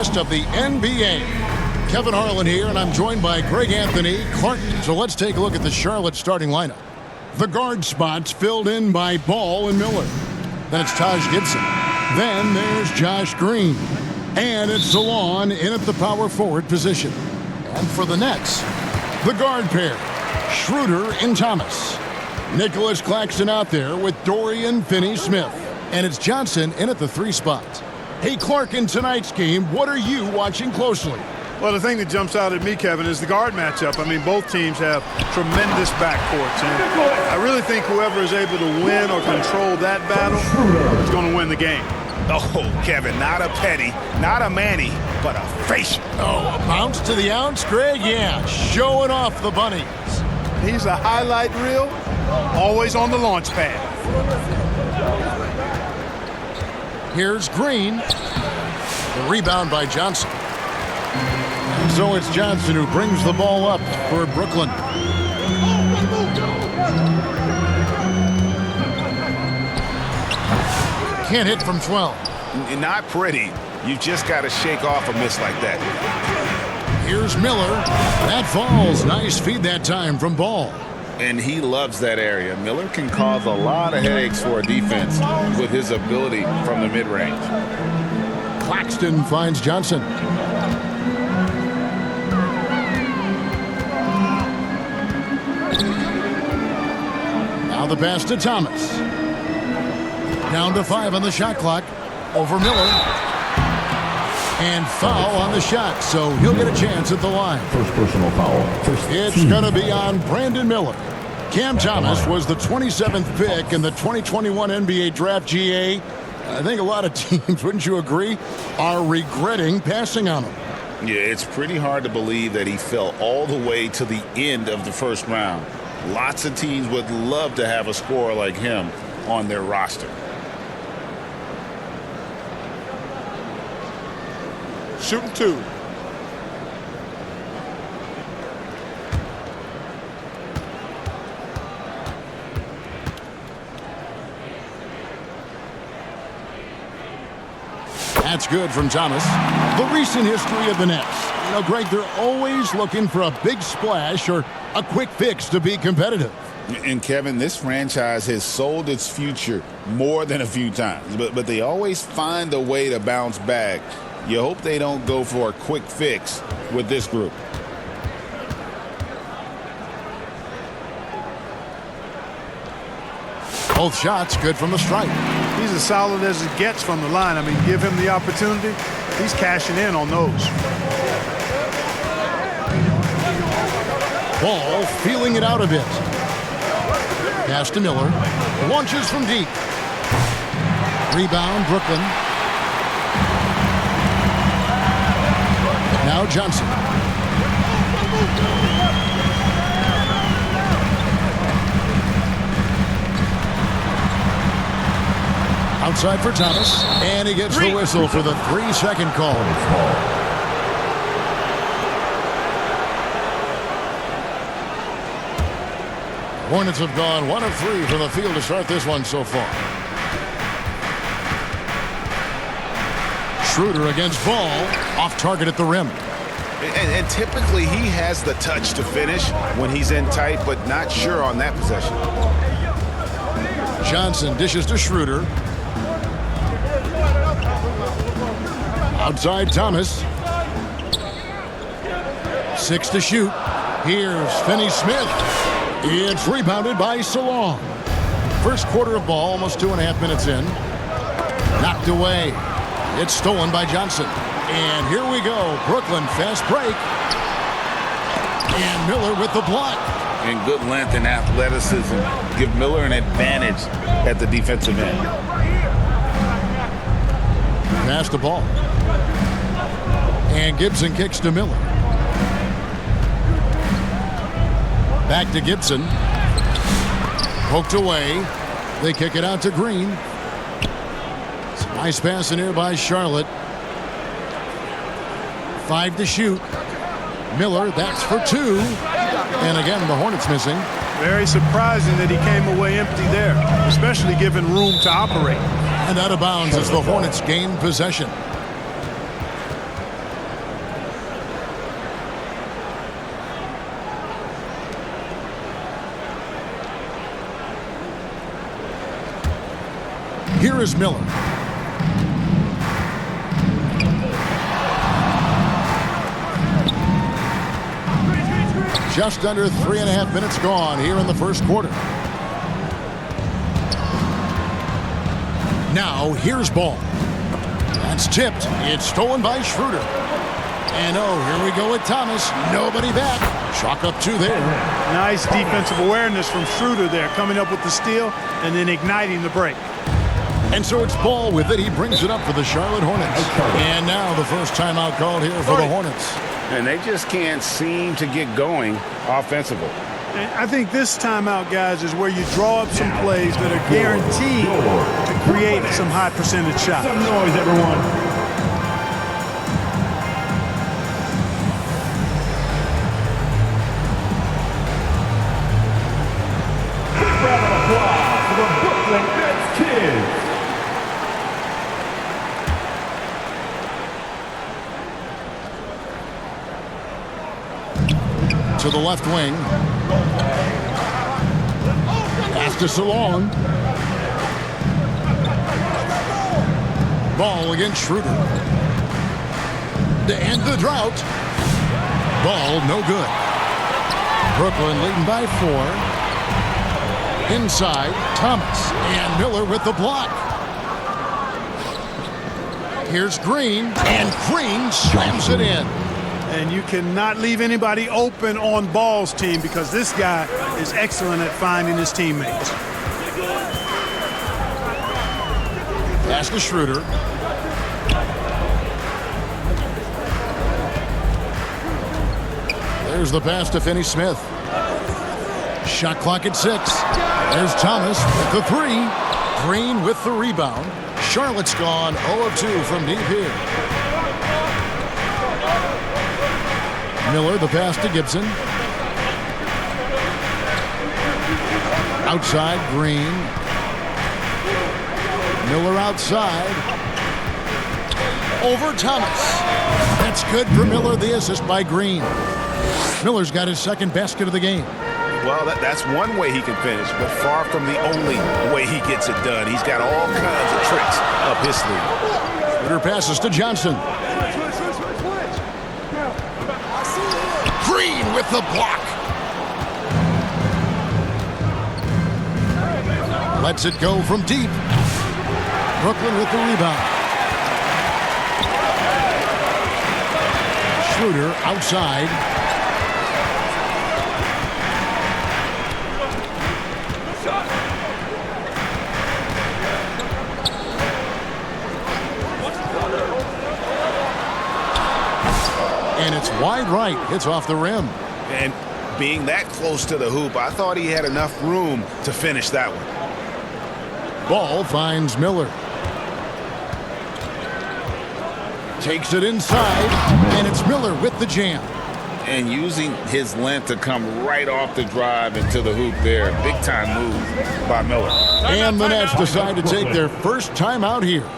Of the NBA. Kevin Harlan here, and I'm joined by Greg Anthony Clark. So let's take a look at the Charlotte starting lineup. The guard spots filled in by Ball and Miller. Then it's Taj Gibson. Then there's Josh Green. And it's Zalon in at the power forward position. And for the Nets, the guard pair, Schroeder and Thomas. Nicholas Claxton out there with Dorian Finney-Smith. And it's Johnson in at the 3 spot. Hey, Clark, in tonight's game, what are you watching closely? Well, the thing that jumps out at me, Kevin, is the guard matchup. I mean, both teams have tremendous backcourts. And I really think whoever is able to win or control that battle is going to win the game. Oh, Kevin, not a Petty, not a Manny, but a facial. Oh, a bounce to the ounce, Greg? Yeah, showing off the bunnies. He's a highlight reel, always on the launch pad. Here's Green. The rebound by Johnson. And so it's Johnson who brings the ball up for Brooklyn. Can't hit from 12. Not pretty. You just got to shake off a miss like that. Here's Miller. That falls. Nice feed that time from Ball. And he loves that area. Miller can cause a lot of headaches for a defense with his ability from the mid-range. Claxton finds Johnson. Now the pass to Thomas. Down to 5 on the shot clock. Over Miller. And foul on the shot, so he'll get a chance at the line. First personal foul. It's going to be on Brandon Miller. Cam Thomas was the 27th pick in the 2021 NBA Draft. GA. I think a lot of teams, wouldn't you agree, are regretting passing on him. Yeah, it's pretty hard to believe that he fell all the way to the end of the first round. Lots of teams would love to have a scorer like him on their roster. Shooting 2. That's good from Thomas. The recent history of the Nets. You know, Greg, they're always looking for a big splash or a quick fix to be competitive. And, Kevin, this franchise has sold its future more than a few times, but they always find a way to bounce back. You hope they don't go for a quick fix with this group. Both shots good from the stripe. He's as solid as it gets from the line. I mean, give him the opportunity. He's cashing in on those. Ball feeling it out a bit. Pass to Miller. Launches from deep. Rebound, Brooklyn. Now Johnson. Outside for Thomas, and he gets the whistle for the 3-second call. Hornets have gone 1 of 3 from the field to start this one so far. Schroeder against Ball, off target at the rim. And typically he has the touch to finish when he's in tight, but not sure on that possession. Johnson dishes to Schroeder. Outside Thomas. 6 to shoot. Here's Finney-Smith. It's rebounded by Zalon. First quarter of ball, almost 2.5 minutes in. Knocked away. It's stolen by Johnson. And here we go. Brooklyn fast break. And Miller with the block. And good length and athleticism give Miller an advantage at the defensive end. Pass the ball. And Gibson kicks to Miller. Back to Gibson. Poked away. They kick it out to Green. It's a nice pass in here by Charlotte. 5 to shoot. Miller, that's for 2. And again, the Hornets missing. Very surprising that he came away empty there, especially given room to operate. And out of bounds as the Hornets gain possession. Here is Miller. Just under 3.5 minutes gone here in the first quarter. Now, here's ball. That's tipped. It's stolen by Schroeder. And here we go with Thomas. Nobody back. Chalk up 2 there. Nice defensive awareness from Schroeder there, coming up with the steal and then igniting the break. And so it's Ball with it. He brings it up for the Charlotte Hornets. And now the first timeout called here for the Hornets. And they just can't seem to get going offensively. And I think this timeout, guys, is where you draw up some plays that are guaranteed to create some high percentage shots. Some noise, everyone. Big round of applause for the Brooklyn Nets kids. To the left wing. Pass to Salon. Ball against Schroeder. To end the drought. Ball no good. Brooklyn leading by 4. Inside, Thomas. And Miller with the block. Here's Green. And Green slams it in. And you cannot leave anybody open on Ball's team because this guy is excellent at finding his teammates. Pass to Schroeder. There's the pass to Finney-Smith. Shot clock at 6. There's Thomas with the 3. Green with the rebound. Charlotte's gone 0 of 2 from deep here. Miller, the pass to Gibson. Outside, Green. Miller outside. Over Thomas. That's good for Miller, the assist by Green. Miller's got his second basket of the game. Well, that's one way he can finish, but far from the only way he gets it done. He's got all kinds of tricks up his sleeve. Schroeder passes to Johnson. Green with the block. Lets it go from deep. Brooklyn with the rebound. Schroeder outside. And it's wide right. It's off the rim. And being that close to the hoop, I thought he had enough room to finish that one. Ball finds Miller. Takes it inside, and it's Miller with the jam. And using his length to come right off the drive into the hoop there. Big time move by Miller. And the Nets decide to take their first time out here.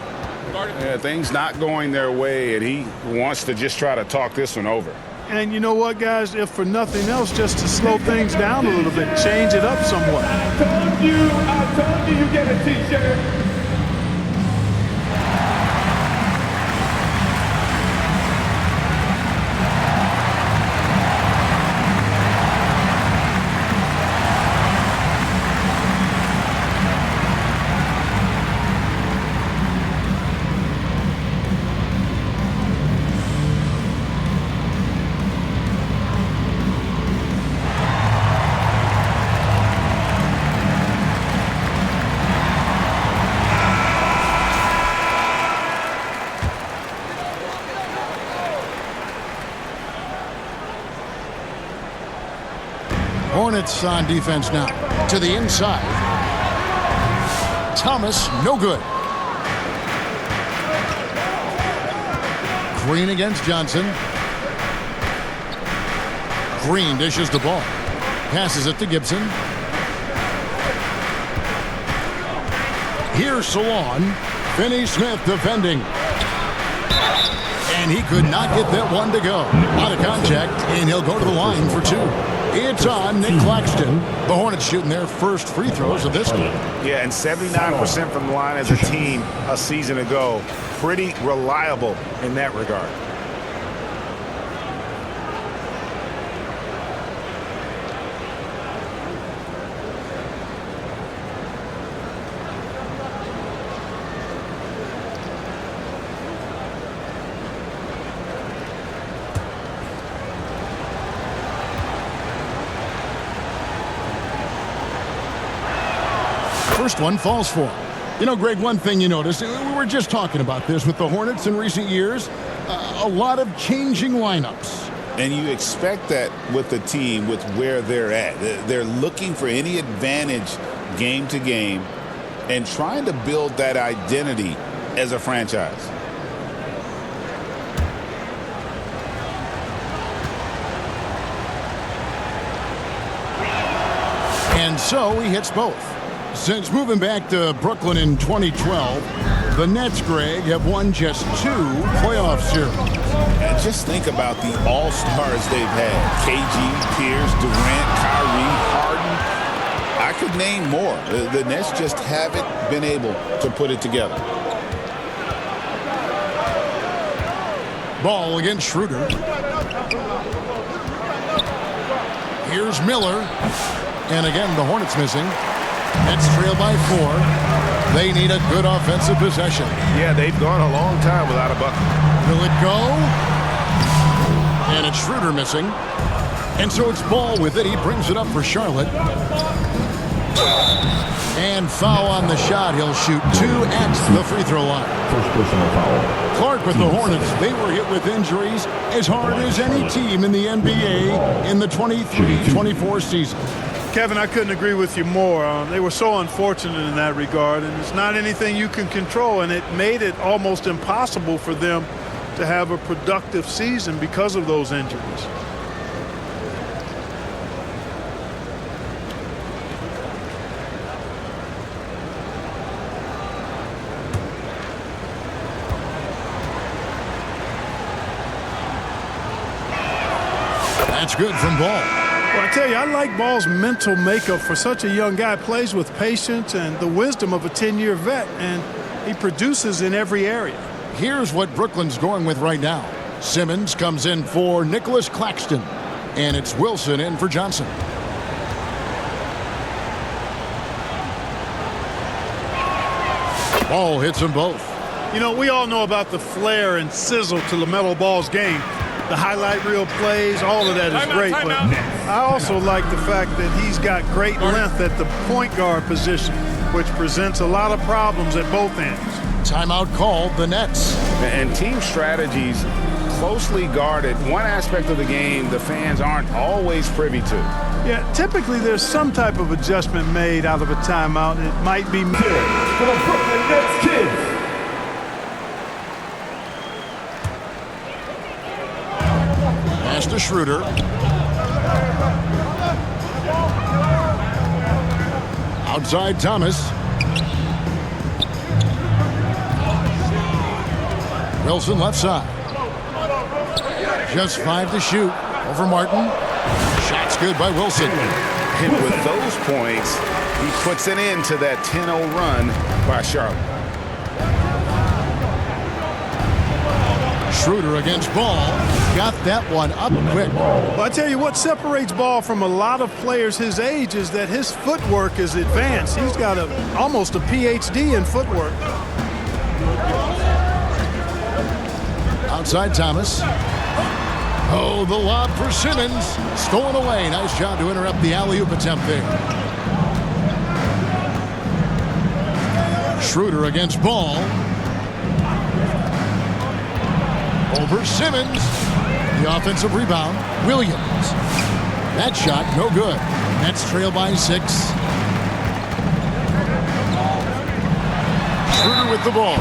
Yeah, things not going their way, and he wants to just try to talk this one over. And you know what, guys? If for nothing else, just to slow things down a little bit, change it up somewhat. I told you get a t-shirt. Hornets on defense now. To the inside. Thomas, no good. Green against Johnson. Green dishes the ball. Passes it to Gibson. Here's Salon. Finney-Smith defending. And he could not get that one to go. Out of contact, and he'll go to the line for 2. It's on Nick Claxton. The Hornets shooting their first free throws of this game. Yeah, and 79% from the line as a team a season ago. Pretty reliable in that regard. First one falls for him. You know, Greg, one thing you notice, we were just talking about this with the Hornets in recent years, a lot of changing lineups. And you expect that with the team, with where they're at. They're looking for any advantage game to game and trying to build that identity as a franchise. And so he hits both. Since moving back to Brooklyn in 2012, the Nets, Greg, have won just 2 playoff series. And just think about the all-stars they've had. KG, Pierce, Durant, Kyrie, Harden. I could name more. The Nets just haven't been able to put it together. Ball against Schroeder. Here's Miller. And again, the Hornets missing. Nets trail by 4. They need a good offensive possession. Yeah, they've gone a long time without a bucket. Will it go? And it's Schroeder missing. And so it's Ball with it. He brings it up for Charlotte. And foul on the shot. He'll shoot 2 at the free throw line. First personal foul. Clark with the Hornets. They were hit with injuries as hard as any team in the NBA in the 23-24 season. Kevin, I couldn't agree with you more. They were so unfortunate in that regard, and it's not anything you can control, and it made it almost impossible for them to have a productive season because of those injuries. That's good from Ball. Well, I tell you, I like Ball's mental makeup for such a young guy. Plays with patience and the wisdom of a 10-year vet, and he produces in every area. Here's what Brooklyn's going with right now. Simmons comes in for Nicholas Claxton, and it's Wilson in for Johnson. Ball hits them both. You know, we all know about the flair and sizzle to LaMelo Ball's game. The highlight reel plays, all of that is great, but I also like the fact that he's got great length at the point guard position, which presents a lot of problems at both ends. Timeout called, the Nets. And team strategies closely guarded. One aspect of the game the fans aren't always privy to. Yeah, typically there's some type of adjustment made out of a timeout. It might be For the Brooklyn Nets kids. Pass to Schroeder. Outside Thomas. Wilson left side. Just 5 to shoot. Over Martin. Shot's good by Wilson. And with those points, he puts an end to that 10-0 run by Charlotte. Schroeder against Ball. Got that one up quick. Well, I tell you what separates Ball from a lot of players his age is that his footwork is advanced. He's got almost a PhD in footwork. Outside Thomas. Oh, the lob for Simmons. Stolen away. Nice job to interrupt the alley-oop attempt there. Schroeder against Ball. Over Simmons. The offensive rebound. Williams. That shot, no good. Nets trail by 6. Schroeder with the ball.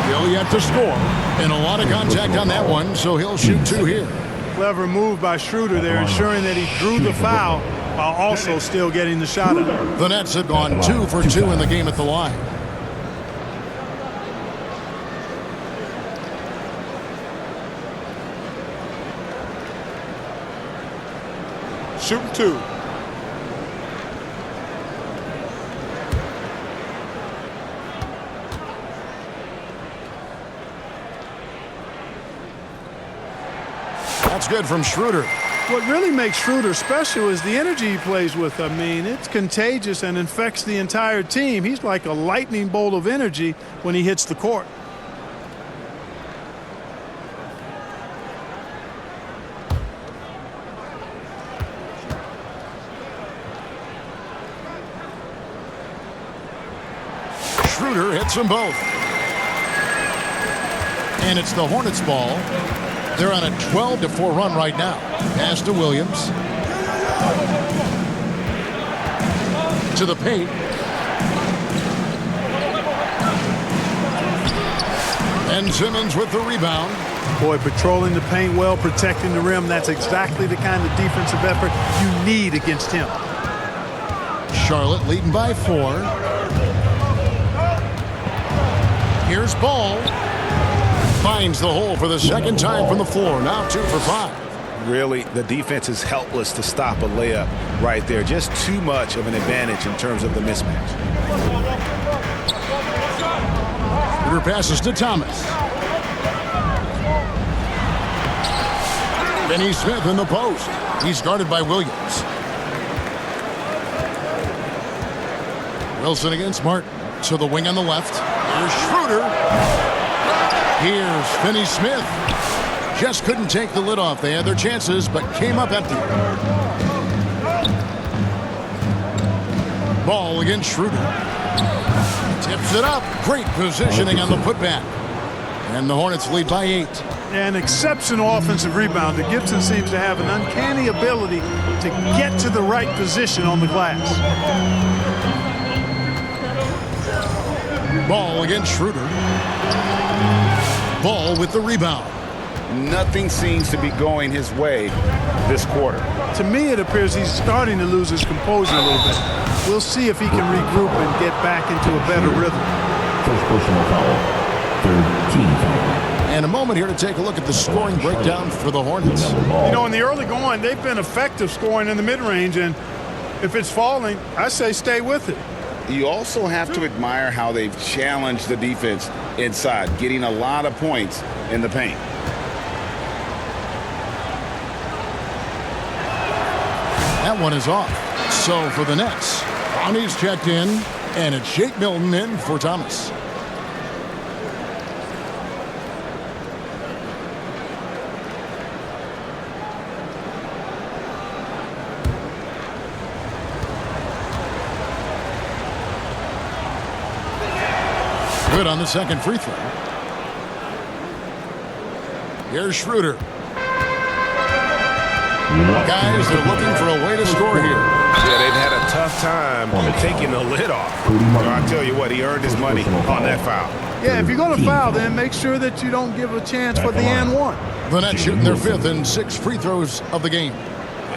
Still yet to score. And a lot of contact on that one, so he'll shoot 2 here. Clever move by Schroeder there, ensuring that he drew the foul while also still getting the shot up. The Nets have gone 2 for 2 in the game at the line. Shooting 2. That's good from Schroeder. What really makes Schroeder special is the energy he plays with. I mean, it's contagious and infects the entire team. He's like a lightning bolt of energy when he hits the court. Schroeder hits them both. And it's the Hornets ball. They're on a 12-4 run right now. Pass to Williams. To the paint. And Simmons with the rebound. Boy, patrolling the paint well, protecting the rim. That's exactly the kind of defensive effort you need against him. Charlotte leading by 4. Here's Ball. Finds the hole for the second time from the floor. Now 2 for 5. Really, the defense is helpless to stop a layup right there. Just too much of an advantage in terms of the mismatch. Schroeder passes to Thomas. Finney Smith in the post. He's guarded by Williams. Wilson against Martin. To the wing on the left. Here's Schroeder. Here's Finney Smith. Just couldn't take the lid off. They had their chances, but came up empty. Ball against Schroeder. Tips it up. Great positioning on the putback. And the Hornets lead by 8. An exceptional offensive rebounder. Gibson seems to have an uncanny ability to get to the right position on the glass. Ball against Schroeder. Ball with the rebound. Nothing seems to be going his way this quarter. To me, it appears he's starting to lose his composure a little bit. We'll see if he can regroup and get back into a better rhythm. First personal foul. Third team foul. And a moment here to take a look at the scoring breakdown for the Hornets. You know, in the early going, they've been effective scoring in the mid-range, and if it's falling, I say stay with it. You also have to admire how they've challenged the defense inside, getting a lot of points in the paint. That one is off. So for the Nets, Brownie's checked in, and it's Shake Milton in for Thomas. Good on the second free throw. Here's Schroeder. Guys, they're looking for a way to score here. Yeah, they've had a tough time taking the lid off. I'll tell you what, he earned his money on that foul. Yeah, if you're going to foul, then make sure that you don't give a chance for the and one. The Nets shooting their 5th and 6 free throws of the game.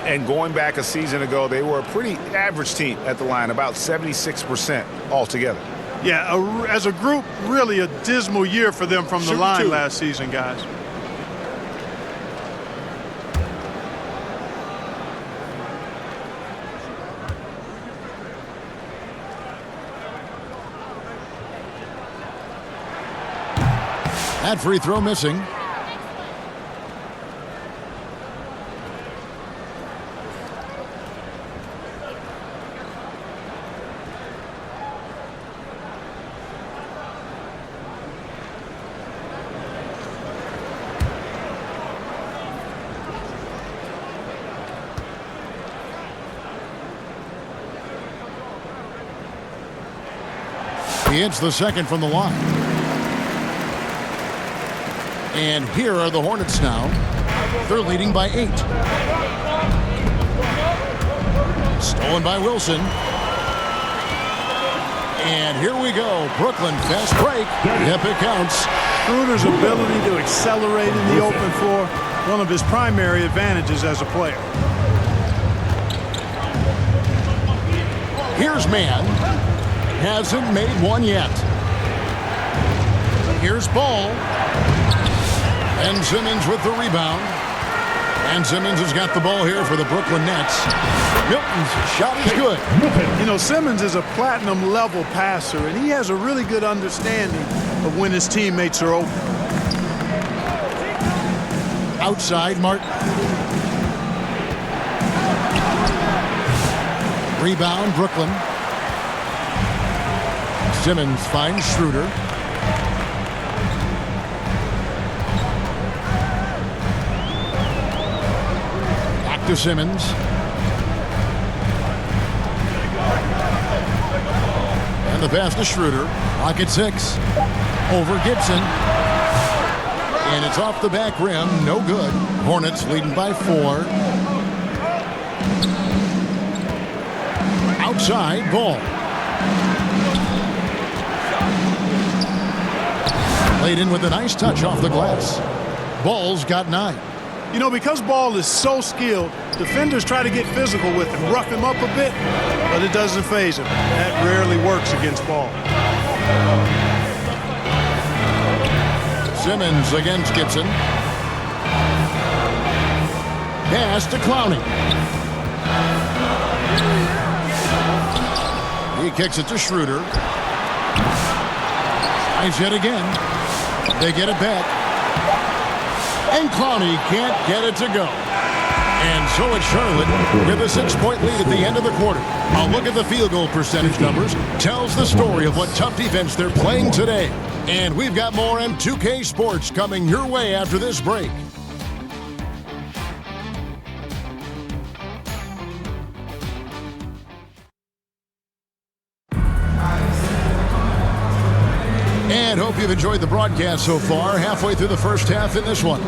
And going back a season ago, they were a pretty average team at the line, about 76% altogether. Yeah, as a group, really a dismal year for them from the line 2. last season, guys. That free throw missing. He hits the second from the line. And here are the Hornets now. They're leading by 8. Stolen by Wilson. And here we go. Brooklyn, fast break. Yep, it counts. Schroeder's ability to accelerate in the open floor, one of his primary advantages as a player. Here's Mann. Hasn't made one yet. Here's Ball. And Simmons with the rebound. And Simmons has got the ball here for the Brooklyn Nets. Milton's shot is good. You know, Simmons is a platinum-level passer, and he has a really good understanding of when his teammates are open. Outside, Martin. Rebound, Brooklyn. Simmons finds Schroeder. Back to Simmons. And the pass to Schroeder. Pocket 6. Over Gibson. And it's off the back rim. No good. Hornets leading by 4. Outside, Ball. Laid in with a nice touch off the glass. Ball's got 9. You know, because Ball is so skilled, defenders try to get physical with him, rough him up a bit, but it doesn't faze him. That rarely works against Ball. Simmons against Gibson. Pass to Clowney. He kicks it to Schroeder. Tries yet again. They get it back. And Clowney can't get it to go. And so it's Charlotte with a 6-point lead at the end of the quarter. A look at the field goal percentage numbers tells the story of what tough defense they're playing today. And we've got more M2K Sports coming your way after this break. And hope you've enjoyed the broadcast so far, halfway through the first half in this one.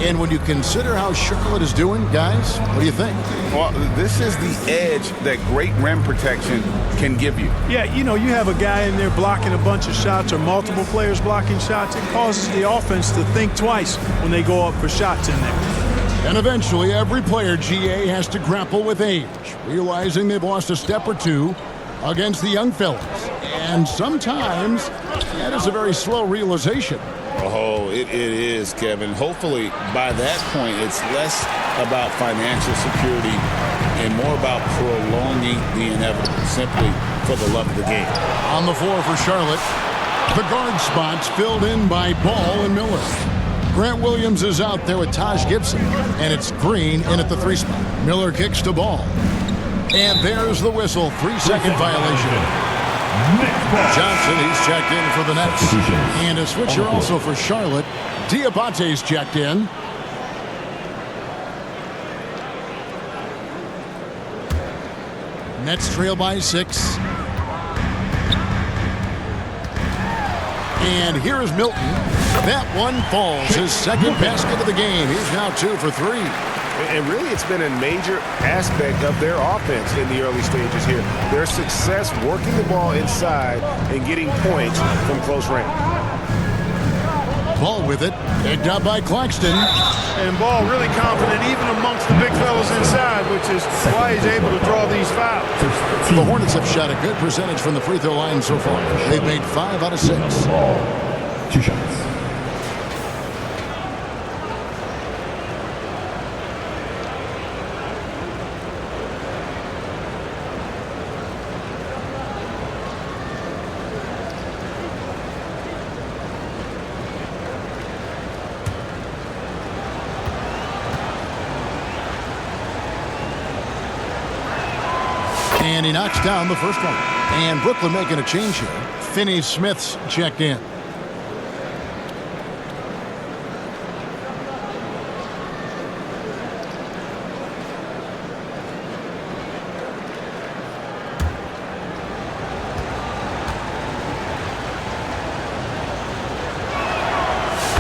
And when you consider how Charlotte is doing, guys, what do you think? Well, this is the edge that great rim protection can give you. Yeah, you know, you have a guy in there blocking a bunch of shots or multiple players blocking shots. It causes the offense to think twice when they go up for shots in there. And eventually, every player, GA, has to grapple with age, realizing they've lost a step or two against the young fellas. And sometimes that is a very slow realization. Oh, it is, Kevin. Hopefully, by that point, it's less about financial security and more about prolonging the inevitable, simply for the love of the game. On the floor for Charlotte, the guard spots filled in by Ball and Miller. Grant Williams is out there with Taj Gibson, and it's Green in at the 3 spot. Miller kicks to Ball. And there's the whistle, 3-second violation. Johnson, he's checked in for the Nets. And a switcher also for Charlotte. Diabate's checked in. Nets trail by 6. And here's Milton. That one falls. His second basket of the game. He's now 2 for 3. And really, it's been a major aspect of their offense in the early stages here. Their success working the ball inside and getting points from close range. Ball with it. Picked up by Claxton. And Ball really confident even amongst the big fellas inside, which is why he's able to draw these fouls. The Hornets have shot a good percentage from the free throw line so far. They've made 5 out of 6. 2 shots. And he knocks down the first one. And Brooklyn making a change here. Finney-Smith's checked in.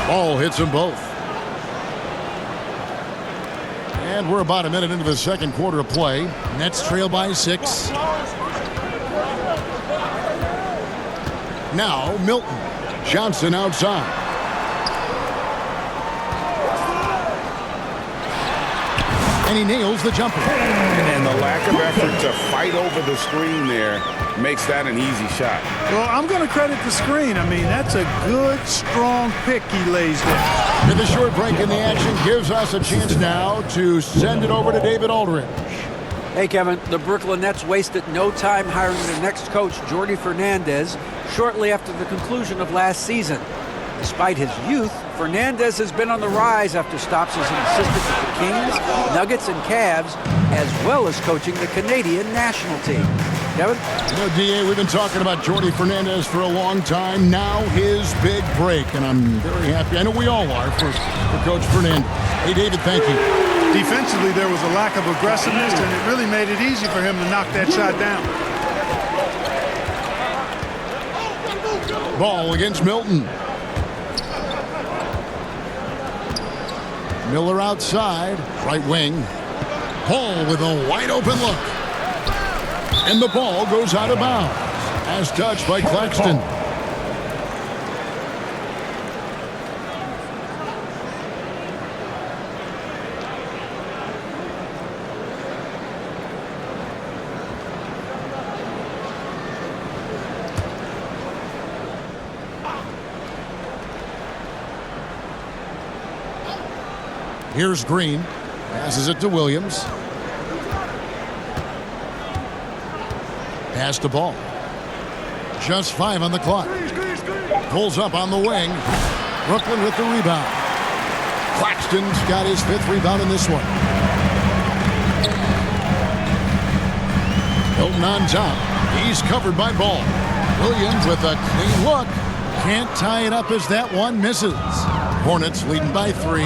Ball hits them both. And we're about a minute into the second quarter of play. Nets trail by 6. Now Milton. Johnson outside. And he nails the jumper. And the lack of effort to fight over the screen there makes that an easy shot. Well, I'm going to credit the screen. I mean, that's a good, strong pick he lays there. And the short break in the action gives us a chance now to send it over to David Aldridge. Hey, Kevin, the Brooklyn Nets wasted no time hiring their next coach, Jordi Fernandez, shortly after the conclusion of last season. Despite his youth, Fernandez has been on the rise after stops as an assistant with the Kings, Nuggets, and Cavs, as well as coaching the Canadian national team. Kevin? You know, D.A., we've been talking about Jordi Fernandez for a long time. Now his big break, and I'm very happy. I know we all are for Coach Fernandez. Hey, David, thank you. Defensively, there was a lack of aggressiveness, and it really made it easy for him to knock that shot down. Ball against Milton. Miller outside, right wing. Paul with a wide open look. And the ball goes out of bounds as touched by Claxton. Here's Green. Passes it to Williams. Pass the ball. Just 5 on the clock. Pulls up on the wing. Brooklyn with the rebound. Claxton's got his 5th rebound in this one. Hilton on top. He's covered by Ball. Williams with a clean look. Can't tie it up as that one misses. Hornets leading by 3.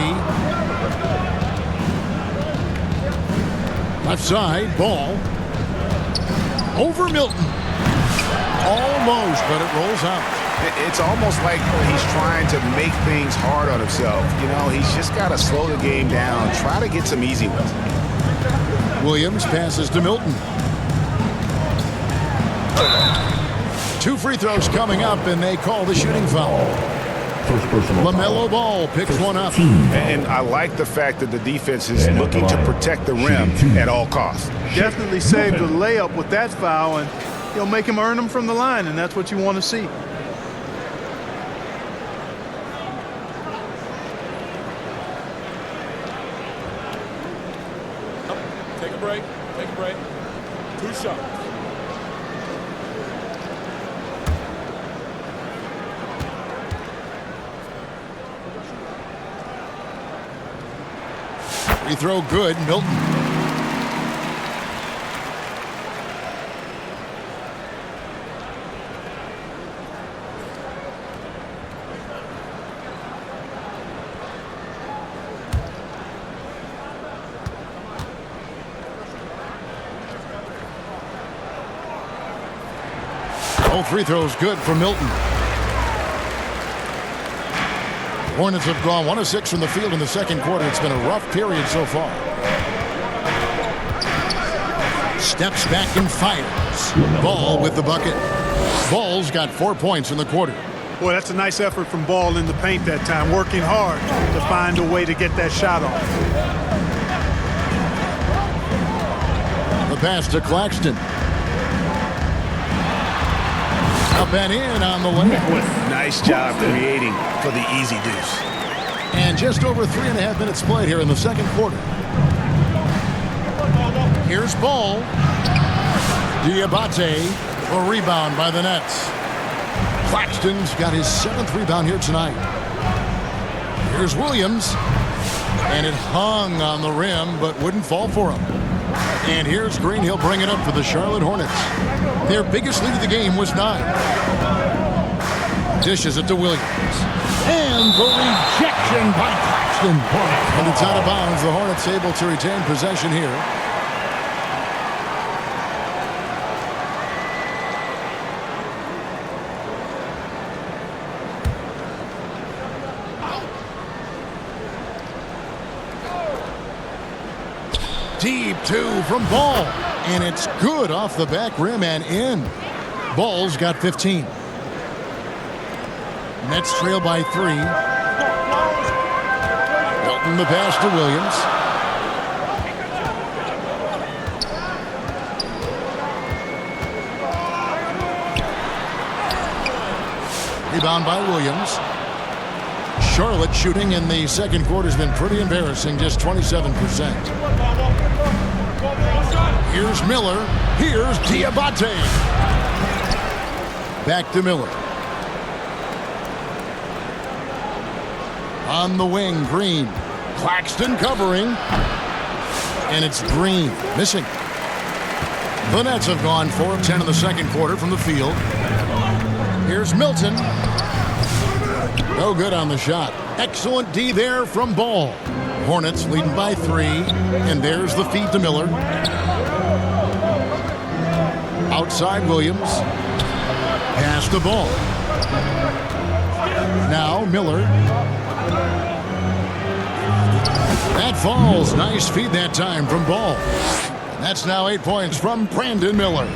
Left side, Ball. Over Milton. Almost, but it rolls out. It's almost like he's trying to make things hard on himself. You know, he's just got to slow the game down, try to get some easy ones. Williams passes to Milton. 2 free throws coming up, and they call the shooting foul. LaMelo Ball picks one up. And I like the fact that the defense is looking to protect the rim at all costs. Definitely saved the layup with that foul, and he'll make him earn them from the line, and that's what you want to see. Take a break. Take a break. 2 shots. Free throw good, Milton. All free throws good for Milton. Hornets have gone 1 of 6 from the field in the second quarter. It's been a rough period so far. Steps back and fires. Ball with the bucket. Ball's got 4 points in the quarter. Boy, that's a nice effort from Ball in the paint that time, working hard to find a way to get that shot off. The pass to Claxton. Up and in on the way. Nice job creating for the easy deuce. And just over 3.5 minutes played here in the second quarter. Here's Ball. Diabate, a rebound by the Nets. Claxton's got his 7th rebound here tonight. Here's Williams. And it hung on the rim, but wouldn't fall for him. And here's Green. He'll bring it up for the Charlotte Hornets. Their biggest lead of the game was 9. Dishes it to Williams. And the rejection by Claxton. And it's out of bounds. The Hornets able to retain possession here. Deep 2 from Ball. And it's good off the back rim and in. Ball's got 15. Nets trail by 3. Milton the pass to Williams. Rebound by Williams. Charlotte shooting in the second quarter has been pretty embarrassing, just 27%. Here's Miller. Here's Diabate. Back to Miller. On the wing, Green. Claxton covering. And it's Green missing. The Nets have gone 4 of 10 in the second quarter from the field. Here's Milton. No good on the shot. Excellent D there from Ball. Hornets leading by 3. And there's the feed to Miller. Outside Williams. Pass the ball. Now Miller. That falls. Nice feed that time from Ball. That's now 8 points from Brandon Miller.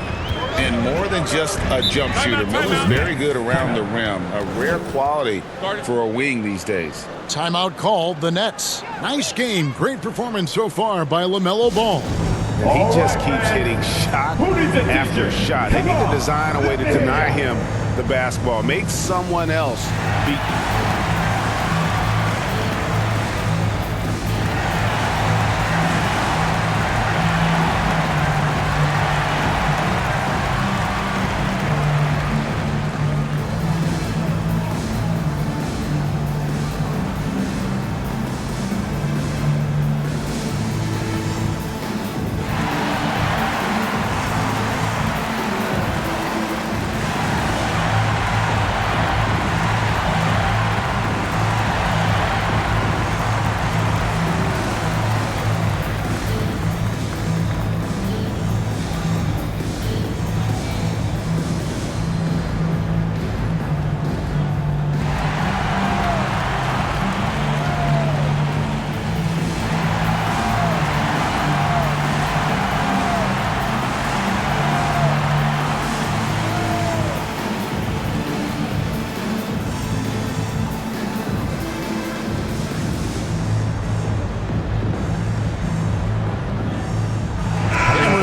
And more than just a jump shooter, Miller's very good around the rim. A rare quality for a wing these days. Timeout called the Nets. Nice game. Great performance so far by LaMelo Ball. And he just keeps hitting shot after shot. They need to design a way to deny him the basketball. Make someone else beat.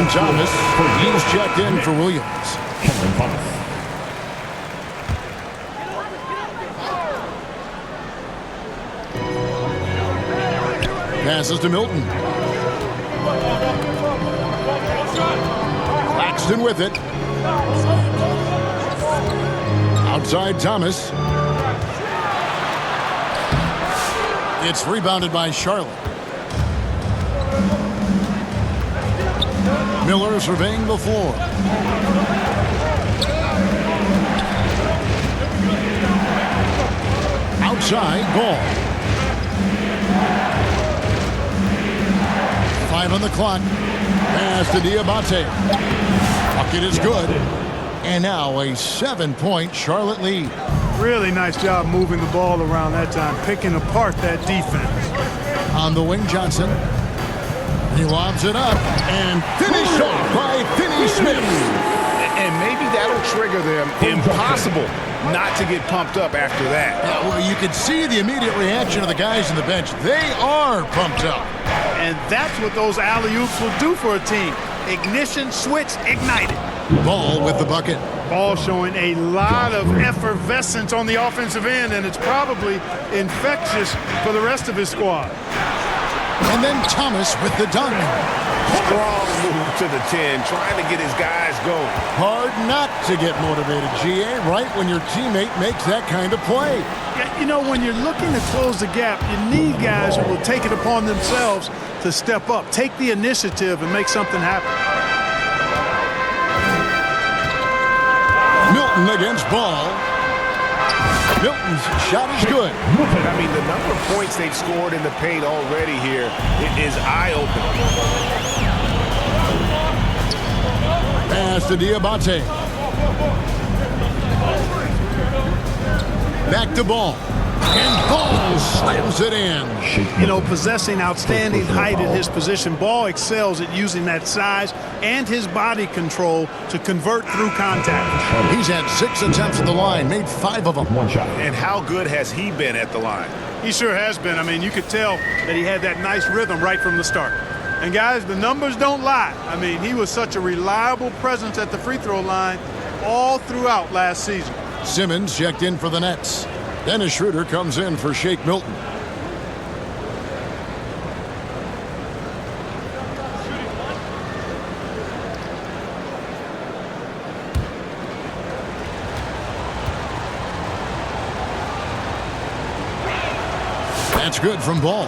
Thomas, he's checked in for Williams. Passes to Milton. Claxton with it. Outside Thomas. It's rebounded by Charlotte. Miller surveying the floor. Outside, Ball. 5 on the clock. Pass to Diabate. Bucket is good. And now a 7-point Charlotte lead. Really nice job moving the ball around that time, picking apart that defense. On the wing, Johnson. He lobs it up and finished off by Finney Smith. And maybe that'll trigger them. Impossible not to get pumped up after that. Yeah, well, you can see the immediate reaction of the guys on the bench. They are pumped up. And that's what those alley-oops will do for a team. Ignition, switch, ignited. Ball with the bucket. Ball showing a lot of effervescence on the offensive end, and it's probably infectious for the rest of his squad. And then Thomas with the dunk. Strong move to the 10, trying to get his guys going. Hard not to get motivated, GA, right when your teammate makes that kind of play. Yeah, you know, when you're looking to close the gap, you need guys who will take it upon themselves to step up, take the initiative, and make something happen. Milton against Ball. Milton's shot is good. I mean, the number of points they've scored in the paint already here is eye-opening. Pass to Diabate. Back to Ball. And Ball slams it in. You know, possessing outstanding height at his position, Ball excels at using that size and his body control to convert through contact. He's had 6 attempts at the line, made 5 of them. And how good has he been at the line? He sure has been. I mean, you could tell that he had that nice rhythm right from the start. And guys, the numbers don't lie. I mean, he was such a reliable presence at the free throw line all throughout last season. Simmons checked in for the Nets. Dennis Schroeder comes in for Shake Milton. That's good from Ball.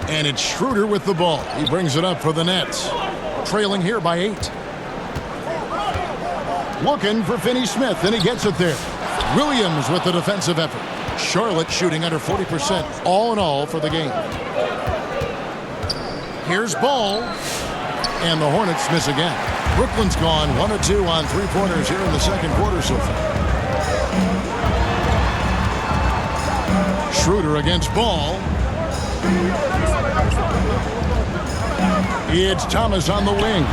And it's Schroeder with the ball. He brings it up for the Nets. Trailing here by 8. Looking for Finney Smith, and he gets it there. Williams with the defensive effort. Charlotte shooting under 40% all in all for the game. Here's Ball. And the Hornets miss again. Brooklyn's gone 1 of 2 on three-pointers here in the second quarter so far. Schroeder against Ball. It's Thomas on the wing.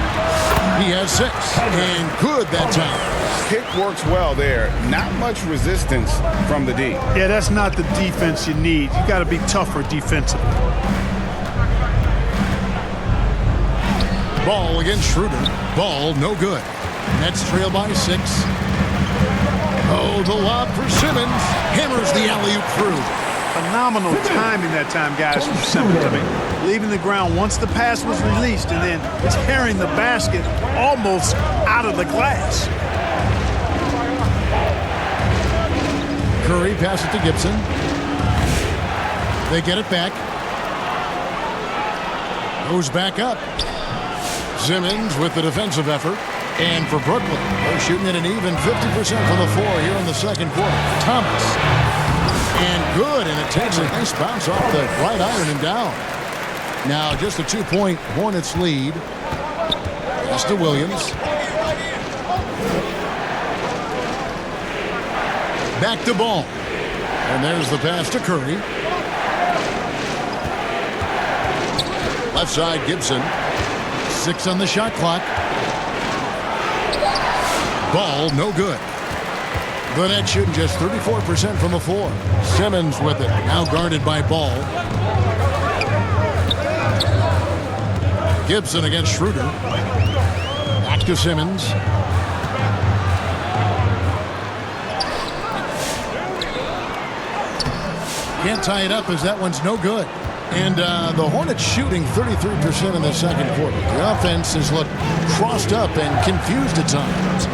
He has 6. And good that time. Kick works well there. Not much resistance from the D. Yeah, that's not the defense you need. You got to be tougher defensively. Ball against Schroeder. Ball no good. Nets trail by 6. Oh, the lob for Simmons. Hammers the alley-oop through. Phenomenal timing that time, guys, from Simmons. I mean, leaving the ground once the pass was released and then tearing the basket almost out of the glass. Curry passes to Gibson. They get it back. Goes back up. Simmons with the defensive effort. And for Brooklyn, they're shooting at an even 50% from the floor here in the second quarter. Thomas. And good, and it takes a nice bounce off the right iron and down. Now just a 2-point Hornets lead. Pass to Williams. Back to Ball. And there's the pass to Curry. Left side, Gibson. 6 on the shot clock. Ball, no good. The Nets shooting just 34% from the floor. Simmons with it, now guarded by Ball. Gibson against Schroeder. Back to Simmons. Can't tie it up as that one's no good. And the Hornets shooting 33% in the second quarter. The offense has looked crossed up and confused at times.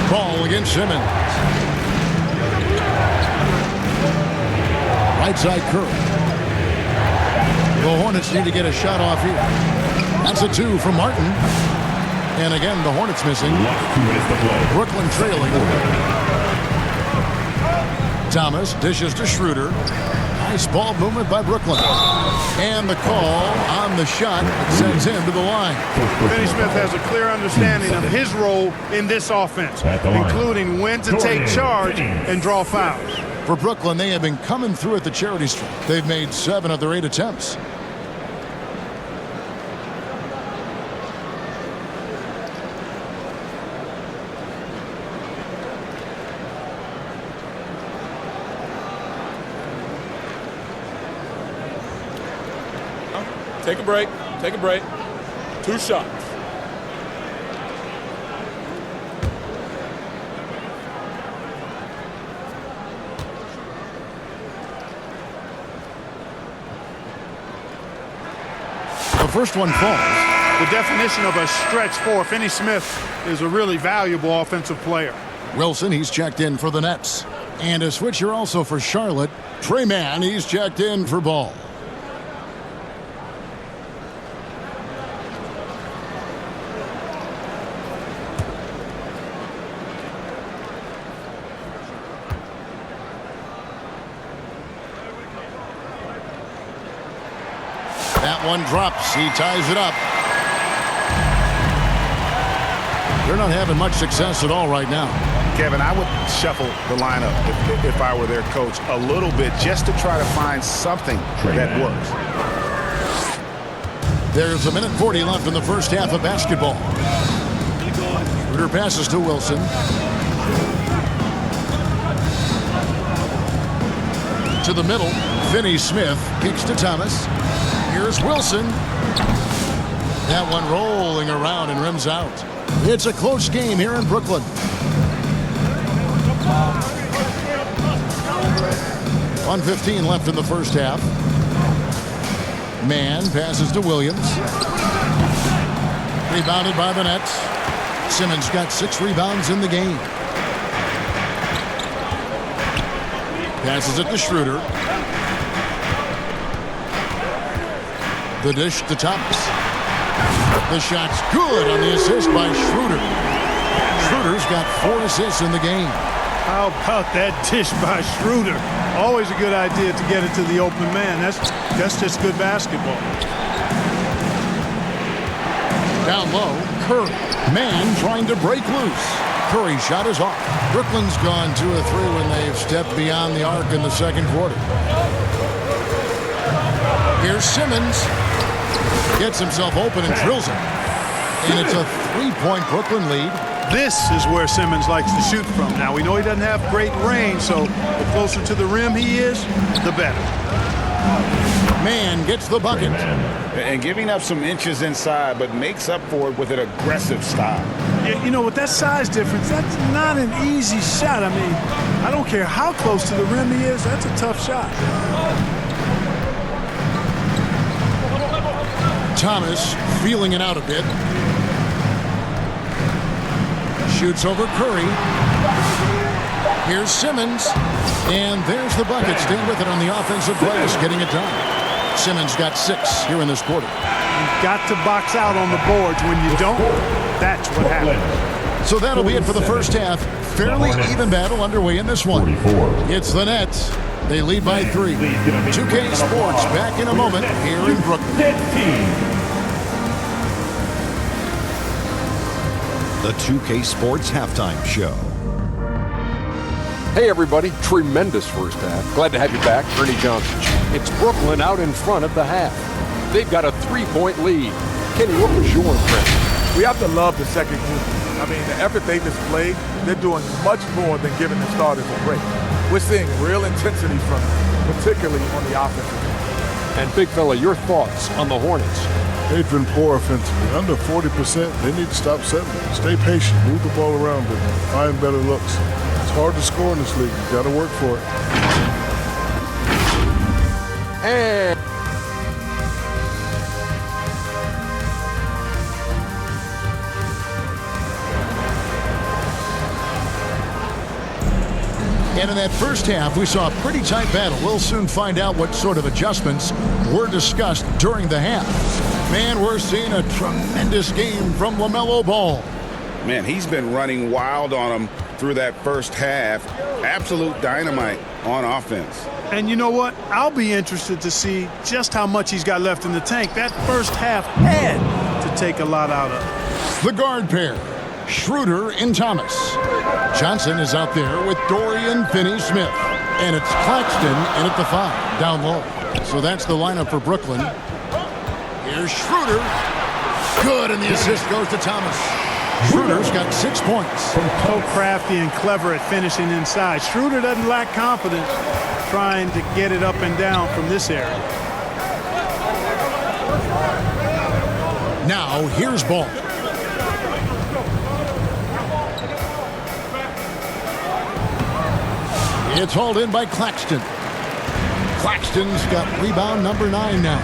Ball against Simmons. Right side Curry. The Hornets need to get a shot off here. That's a 2 from Martin. And again, the Hornets missing. Brooklyn trailing. Thomas dishes to Schroeder. Nice ball movement by Brooklyn. And the call on the shot that sends him to the line. Finney Smith has a clear understanding of his role in this offense, including when to take charge and draw fouls. For Brooklyn, they have been coming through at the charity stripe. They've made 7 of their 8 attempts. Take a break. Take a break. 2 shots. The first one falls. The definition of a stretch 4. Finney Smith is a really valuable offensive player. Wilson, he's checked in for the Nets. And a switcher also for Charlotte. Trey Mann, he's checked in for Ball. That one drops. He ties it up. They're not having much success at all right now. Kevin, I would shuffle the lineup if I were their coach a little bit just to try to find something that works. There's a minute 40 left in the first half of basketball. Schroeder passes to Wilson. To the middle. Finney Smith kicks to Thomas. Here's Wilson. That one rolling around and rims out. It's a close game here in Brooklyn. 1:15 left in the first half. Mann passes to Williams. Rebounded by the Nets. Simmons got 6 rebounds in the game. Passes it to Schroeder. The dish to Thomas. The shot's good on the assist by Schroeder. Schroeder's got 4 assists in the game. How about that dish by Schroeder? Always a good idea to get it to the open man. That's just good basketball. Down low, Curry. Mann trying to break loose. Curry shot is off. Brooklyn's gone 2 of 3 when they've stepped beyond the arc in the second quarter. Here's Simmons. Gets himself open and drills it. And it's a 3-point Brooklyn lead. This is where Simmons likes to shoot from. Now, we know he doesn't have great range, so the closer to the rim he is, the better. Mann gets the bucket. And giving up some inches inside, but makes up for it with an aggressive style. Yeah, you know, with that size difference, that's not an easy shot. I mean, I don't care how close to the rim he is, that's a tough shot. Thomas feeling it out a bit. Shoots over Curry. Here's Simmons. And there's the bucket. Staying with it on the offensive glass, getting it done. Simmons got 6 here in this quarter. You've got to box out on the boards. When you don't, that's what happens. So that'll be it for the first half. Fairly even battle underway in this one. It's the Nets. They lead by 3. 2K Sports back in a moment here in Brooklyn. The 2K Sports Halftime Show. Hey everybody, tremendous first half. Glad to have you back, Ernie Johnson. It's Brooklyn out in front of the half. They've got a 3-point lead. Kenny, what was your impression? We have to love the second group. I mean, the effort they displayed, they're doing much more than giving the starters a break. We're seeing real intensity from them, particularly on the offensive end. And big fella, your thoughts on the Hornets? They've been poor offensively. Under 40%, they need to stop settling. Stay patient, move the ball around, but find better looks. It's hard to score in this league. You got to work for it. And in that first half, we saw a pretty tight battle. We'll soon find out what sort of adjustments were discussed during the half. Man, we're seeing a tremendous game from LaMelo Ball. Man, he's been running wild on them through that first half. Absolute dynamite on offense. And you know what? I'll be interested to see just how much he's got left in the tank. That first half had to take a lot out of. The guard pair, Schroeder and Thomas. Johnson is out there with Dorian Finney-Smith. And it's Claxton in at the 5, down low. So that's the lineup for Brooklyn. Here's Schroeder. Good, and the assist goes to Thomas. Schroeder's got 6 points. So crafty and clever at finishing inside. Schroeder doesn't lack confidence trying to get it up and down from this area. Now, here's Ball. It's hauled in by Claxton. Claxton's got rebound number 9 now.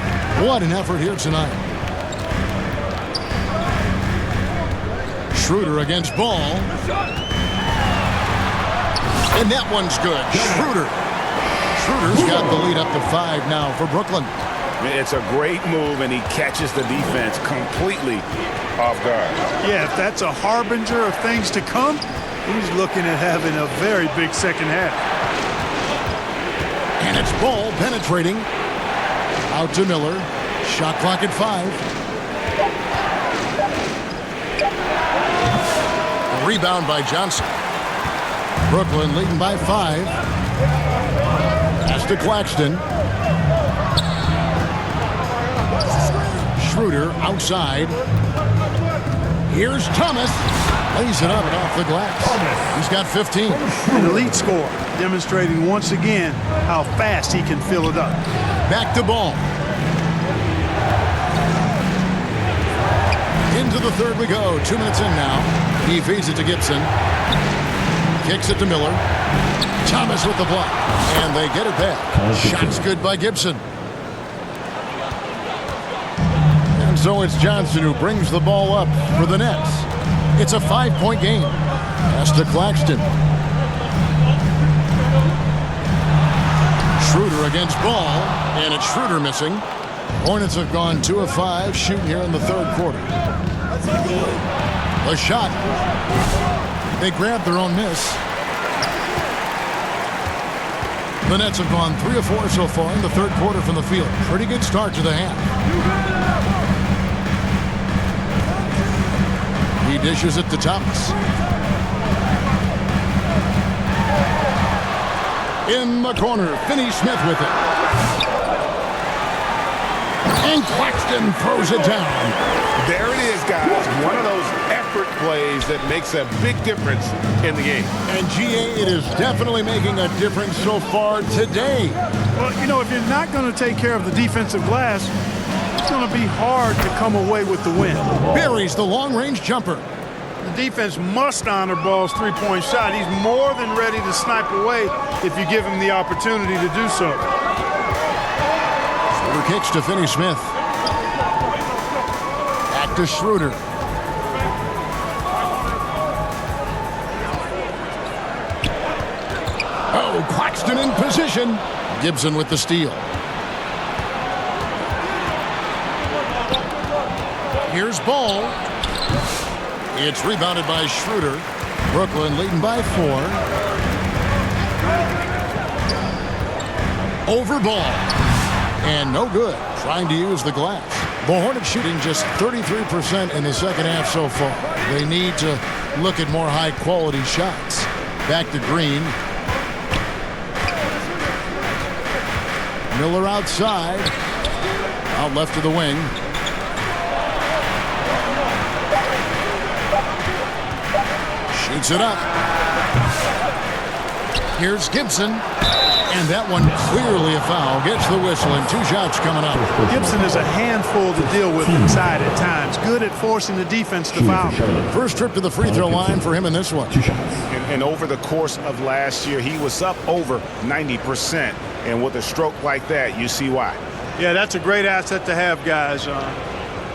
What an effort here tonight. Schroeder against Ball. And that one's good. Schroeder's got the lead up to 5 now for Brooklyn. It's a great move, and he catches the defense completely off guard. Yeah, if that's a harbinger of things to come, he's looking at having a very big second half. And it's Ball penetrating. Out to Miller. Shot clock at 5. A rebound by Johnson. Brooklyn leading by 5. Pass to Claxton. Schroeder outside. Here's Thomas. Lays it up and off the glass. He's got 15. An elite scorer, demonstrating once again how fast he can fill it up. Back to Ball. Into Into the third we go. 2 minutes in now. He feeds it to Gibson. Kicks it to Miller. Thomas with the block. And they get it back. Shot's good by Gibson. And so it's Johnson who brings the ball up for the Nets. It's a 5-point game. Pass to Claxton. Schroeder against Ball. And it's Schroeder missing. Hornets have gone 2 of 5 shooting here in the third quarter. A shot. They grabbed their own miss. The Nets have gone 3 of 4 so far in the third quarter from the field. Pretty good start to the half. He dishes it to Thomas. In the corner, Finney-Smith with it. And Claxton throws it down. There it is, guys. One of those effort plays that makes a big difference in the game. And GA, it is definitely making a difference so far today. Well, you know, if you're not going to take care of the defensive glass, it's going to be hard to come away with the win. Buries the long-range jumper. The defense must honor Ball's three-point shot. He's more than ready to snipe away if you give him the opportunity to do so. Schroeder kicks to Finney-Smith. Back to Schroeder. Oh, Claxton in position. Gibson with the steal. Here's Ball. It's rebounded by Schroeder. Brooklyn leading by 4. Over Ball. And no good. Trying to use the glass. The Hornets shooting just 33% in the second half so far. They need to look at more high-quality shots. Back to Green. Miller outside. Out left of the wing. Shoots it up. Here's Gibson. And that one clearly a foul. Gets the whistle and 2 shots coming up. Gibson is a handful to deal with inside at times. Good at forcing the defense to foul. First trip to the free throw line for him in this one. And over the course of last year, he was up over 90%. And with a stroke like that, you see why. Yeah, that's a great asset to have, guys,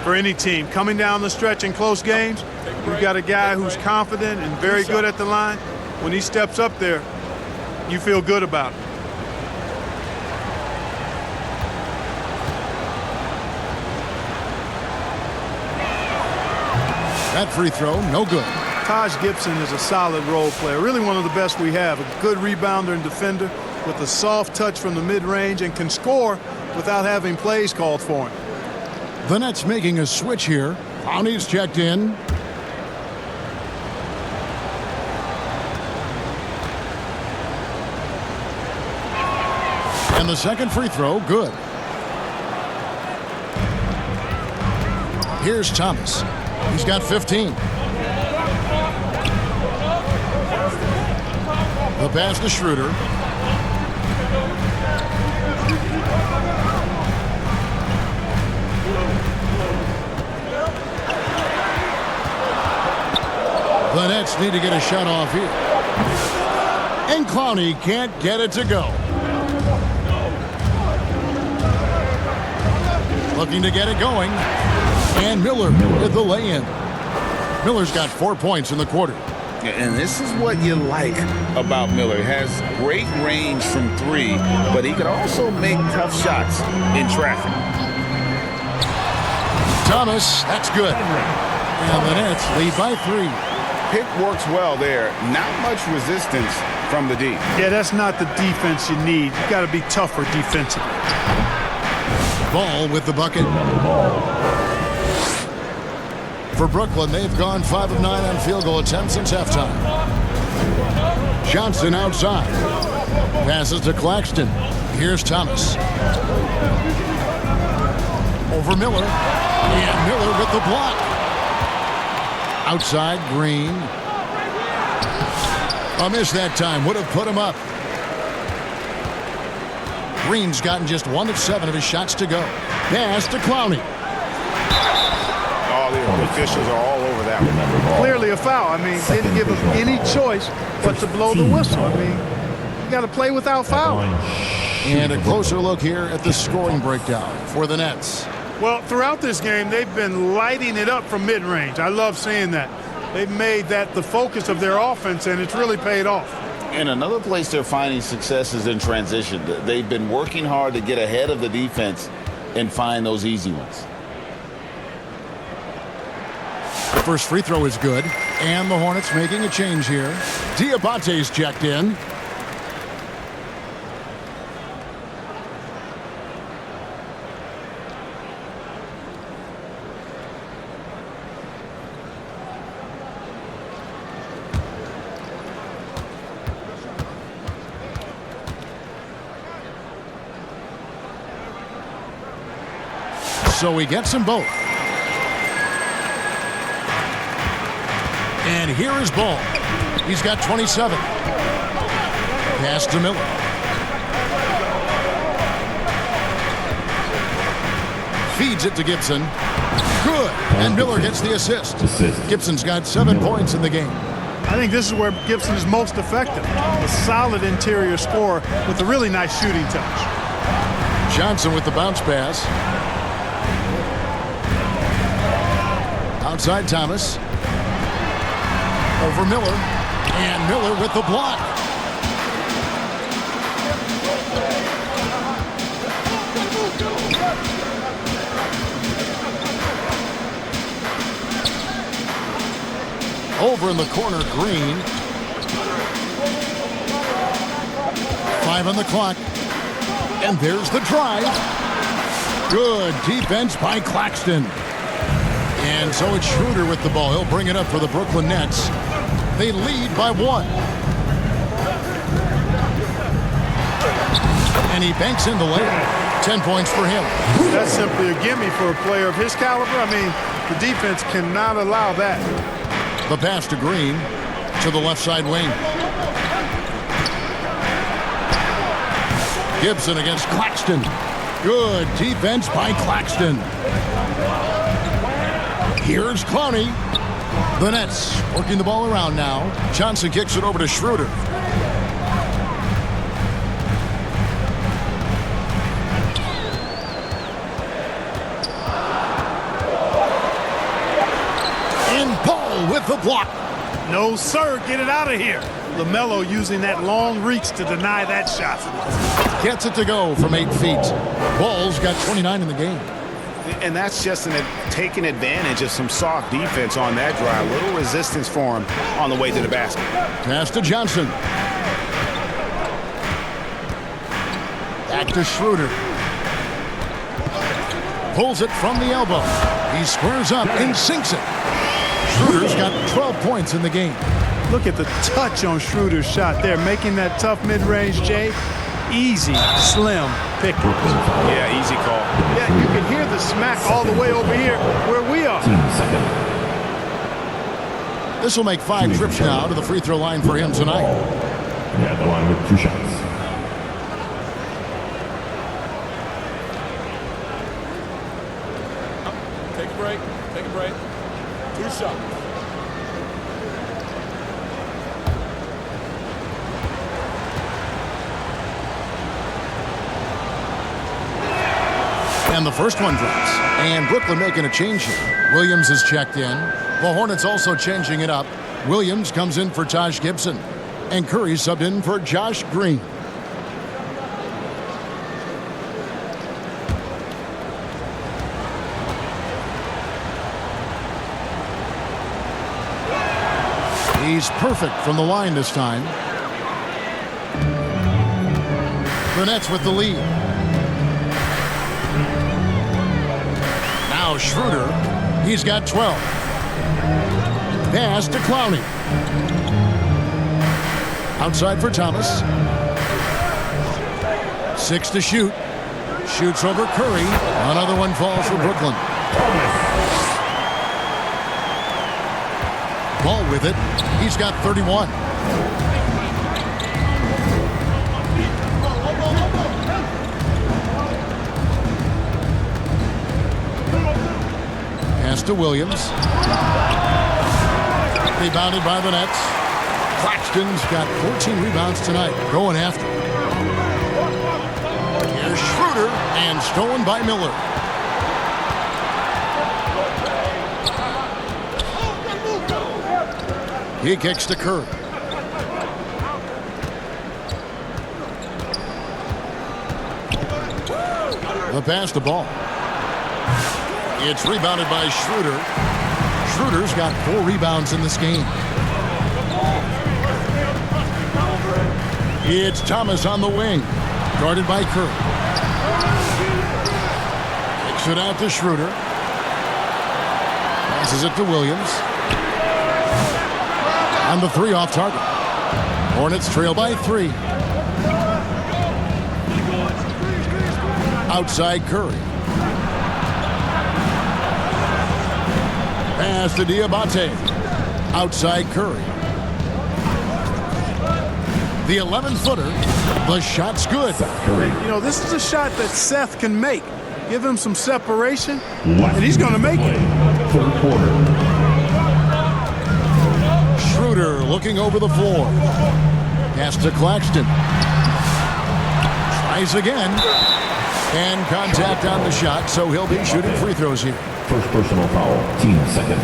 for any team. Coming down the stretch in close games, you've got a guy who's confident and very good at the line. When he steps up there, you feel good about it. That free throw, no good. Taj Gibson is a solid role player, really one of the best we have. A good rebounder and defender with a soft touch from the mid-range and can score without having plays called for him. The Nets making a switch here. Clowney's checked in. And the second free throw, good. Here's Thomas. He's got 15. The pass to Schroeder. The Nets need to get a shot off here. And Clowney can't get it to go. Looking to get it going. And Miller with the lay-in. Miller's got 4 points in the quarter. And this is what you like about Miller. He has great range from 3, but he can also make tough shots in traffic. Thomas, that's good. And the Nets lead by 3. Pick works well there. Not much resistance from the D. Yeah, that's not the defense you need. You've got to be tougher defensively. Ball with the bucket. For Brooklyn, they've gone 5 of 9 on field goal attempts since halftime. Johnson outside. Passes to Claxton. Here's Thomas. Over Miller. And Miller with the block. Outside, Green. A miss that time. Would have put him up. Green's gotten just 1 of 7 of his shots to go. Pass to Clowney. The officials are all over that one. Clearly a foul. I mean, didn't give him any choice but to blow the whistle. I mean, you got to play without fouling. And a closer look here at the scoring breakdown for the Nets. Well, throughout this game, they've been lighting it up from mid-range. I love seeing that. They've made that the focus of their offense, and it's really paid off. And another place they're finding success is in transition. They've been working hard to get ahead of the defense and find those easy ones. The first free throw is good, and the Hornets making a change here. Diabate's checked in. So he gets them both. And here is Ball. He's got 27. Pass to Miller. Feeds it to Gibson. Good. And Miller gets the assist. Gibson's got 7 points in the game. I think this is where Gibson is most effective. A solid interior scorer with a really nice shooting touch. Johnson with the bounce pass. Outside Thomas. Over Miller. And Miller with the block. Over in the corner, Green. 5 on the clock. And there's the drive. Good defense by Claxton. And so it's Schroeder with the ball. He'll bring it up for the Brooklyn Nets. They lead by 1. And he banks in the layup. 10 points for him. That's simply a gimme for a player of his caliber. I mean, the defense cannot allow that. The pass to Green to the left side wing. Gibson against Claxton. Good defense by Claxton. Here's Clowney. The Nets working the ball around now. Johnson kicks it over to Schroeder. And Paul with the block. No, sir. Get it out of here. LaMelo using that long reach to deny that shot. Gets it to go from 8 feet. Ball's got 29 in the game. And that's just taking advantage of some soft defense on that drive. Little resistance for him on the way to the basket. Pass to Johnson. Back to Schroeder. Pulls it from the elbow. He squares up and sinks it. Schroeder's got 12 points in the game. Look at the touch on Schroeder's shot there, making that tough mid-range, Jay. Easy, slim pickings. Yeah, easy call. Yeah, you can hear the smack all the way over here where we are. This will make 5 trips now to the free throw line for him tonight. Yeah, the line with 2 shots. Take a break. Take a break. 2 shots. And the first one drops. And Brooklyn making a change here. Williams is checked in. The Hornets also changing it up. Williams comes in for Taj Gibson. And Curry subbed in for Josh Green. He's perfect from the line this time. The Nets with the lead. Now Schroeder, he's got 12. Pass to Clowney. Outside for Thomas. 6 to shoot. Shoots over Curry. Another one falls for Brooklyn. Ball with it. He's got 31. Pass to to Williams. Rebounded by the Nets. Claxton's got 14 rebounds tonight. Going after. Here's Schroeder, and stolen by Miller. He kicks to Curry. The pass to Ball. It's rebounded by Schroeder. Schroeder's got 4 rebounds in this game. It's Thomas on the wing, guarded by Curry. Kicks it out to Schroeder. Passes it to Williams. And the 3 off target. Hornets trail by 3. Outside Curry. Pass to Diabate. Outside Curry. The 11-footer. The shot's good. You know, this is a shot that Seth can make. Give him some separation, and he's going to make it. Third quarter. Schroeder looking over the floor. Pass to Claxton. Tries again. And contact on the shot, so he'll be shooting free throws here. First personal foul, team second.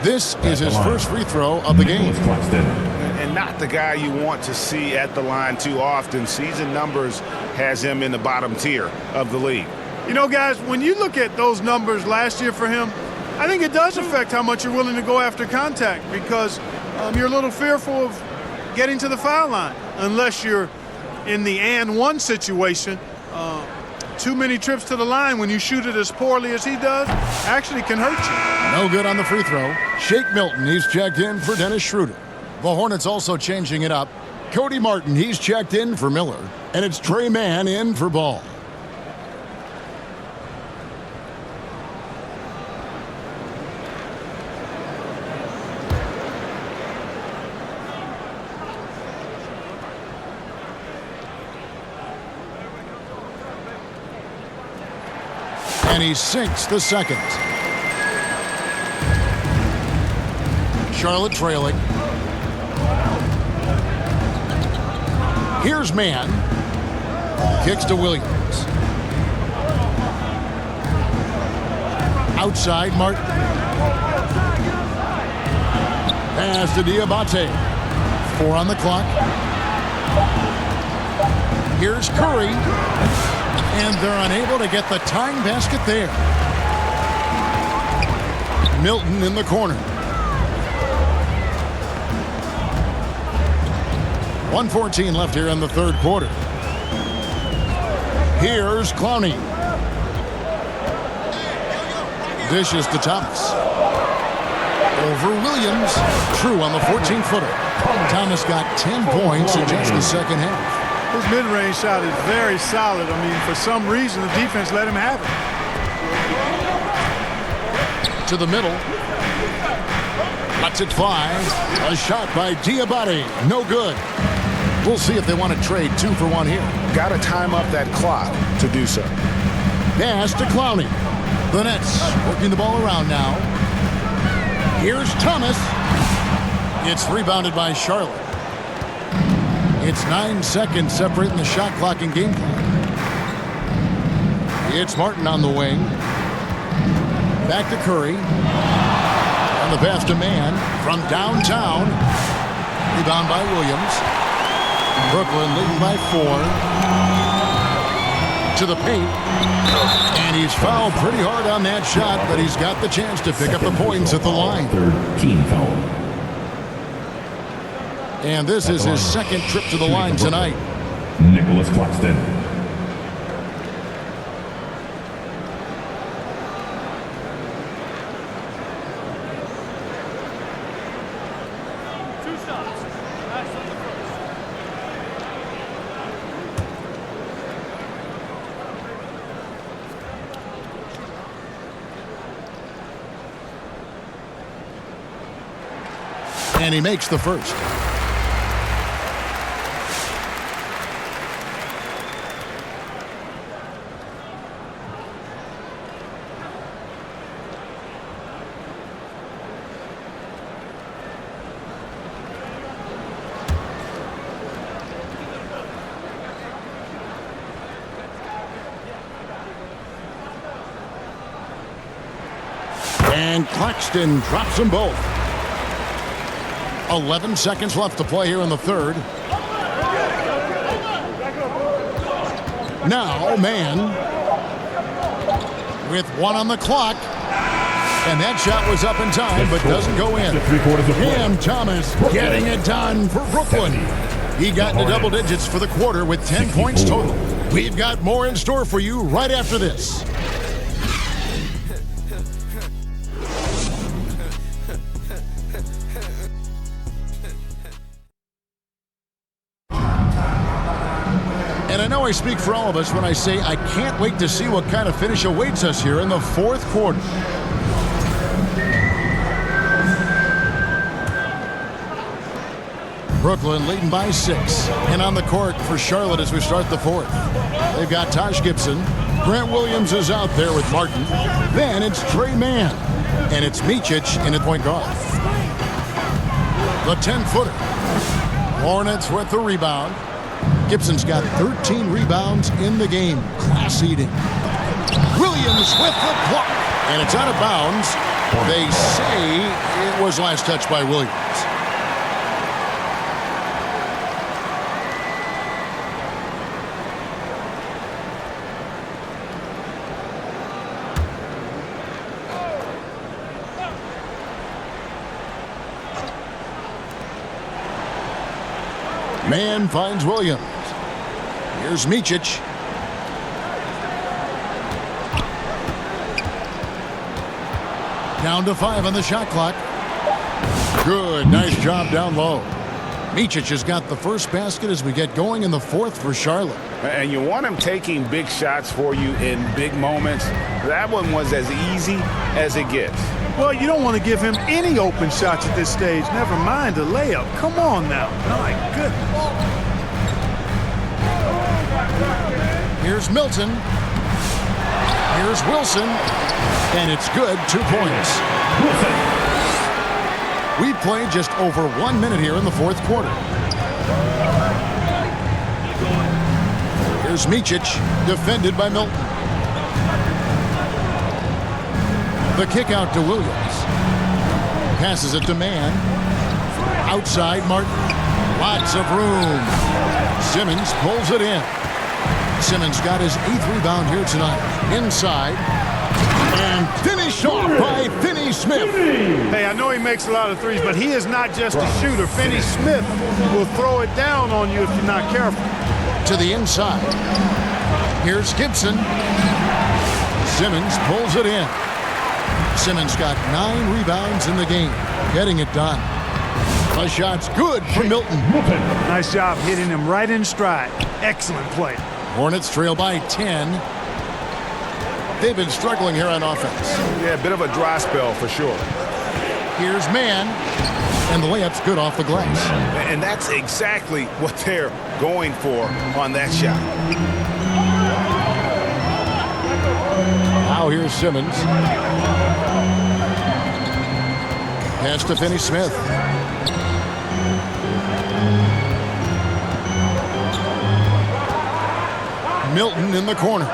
This is his first free throw of the game. And not the guy you want to see at the line too often. Season numbers has him in the bottom tier of the league. You know, guys, when you look at those numbers last year for him, I think it does affect how much you're willing to go after contact, because you're a little fearful of getting to the foul line unless you're in the and one situation. Too many trips to the line when you shoot it as poorly as he does actually can hurt you. No good on the free throw. Shake Milton, he's checked in for Dennis Schroeder. The Hornets also changing it up. Cody Martin, he's checked in for Miller. And it's Trey Mann in for Ball. And he sinks the second. Charlotte trailing. Here's Mann. Kicks to Williams. Outside Martin. Pass to Diabate. 4 on the clock. Here's Curry. And they're unable to get the tying basket there. Milton in the corner. 1:14 left here in the third quarter. Here's Clowney. Dishes to Thomas. Over Williams. True on the 14-footer. Thomas got 10 points in just the second half. His mid-range shot is very solid. I mean, for some reason, the defense let him have it. To the middle. Lets it fly. A shot by Diabate. No good. We'll see if they want to trade 2 for 1 here. Got to time up that clock to do so. Pass to Clowney. The Nets working the ball around now. Here's Thomas. It's rebounded by Charlotte. It's 9 seconds separating the shot clock and game clock. It's Martin on the wing. Back to Curry. And the pass to Mann from downtown. Rebound by Williams. Brooklyn leading by 4. To the paint. And he's fouled pretty hard on that shot, but he's got the chance to pick up the points at the line. Third team foul. And this is his second trip to the line tonight. Nicholas Claxton. And he makes the first. And Claxton drops them both. 11 seconds left to play here in the third. Now, man, with 1 on the clock. And that shot was up in time, but doesn't go in. Cam Thomas getting it done for Brooklyn. He got into double digits for the quarter with 10 points total. We've got more in store for you right after this. And I know I speak for all of us when I say I can't wait to see what kind of finish awaits us here in the fourth quarter. Brooklyn leading by 6. And on the court for Charlotte as we start the fourth. They've got Taj Gibson. Grant Williams is out there with Martin. Then it's Trey Mann. And it's Micic in at point guard. The 10-footer. Hornets with the rebound. Gibson's got 13 rebounds in the game. Class eating. Williams with the block. And it's out of bounds. They say it was last touched by Williams. Man finds Williams. Here's Micic. Down to 5 on the shot clock. Good, nice job down low. Micic has got the first basket as we get going in the fourth for Charlotte. And you want him taking big shots for you in big moments. That one was as easy as it gets. Well, you don't want to give him any open shots at this stage. Never mind a layup. Come on now. My goodness. Here's Milton. Here's Wilson. And it's good. 2 points. We played just over 1 minute here in the fourth quarter. Here's Micic, defended by Milton. The kick out to Williams. Passes it to Mann. Outside Martin. Lots of room. Simmons pulls it in. Simmons got his 8th rebound here tonight. Inside. And finished off by Finney Smith. Hey, I know he makes a lot of threes, but he is not just a shooter. Finney Smith will throw it down on you if you're not careful. To the inside. Here's Gibson. Simmons pulls it in. Simmons got 9 rebounds in the game. Getting it done. The shot's good for Milton. Nice job hitting him right in stride. Excellent play. Hornets trail by 10. They've been struggling here on offense. Yeah, a bit of a dry spell for sure. Here's Mann. And the layup's good off the glass. And that's exactly what they're going for on that shot. Now here's Simmons. Pass to Finney Smith. Milton in the corner.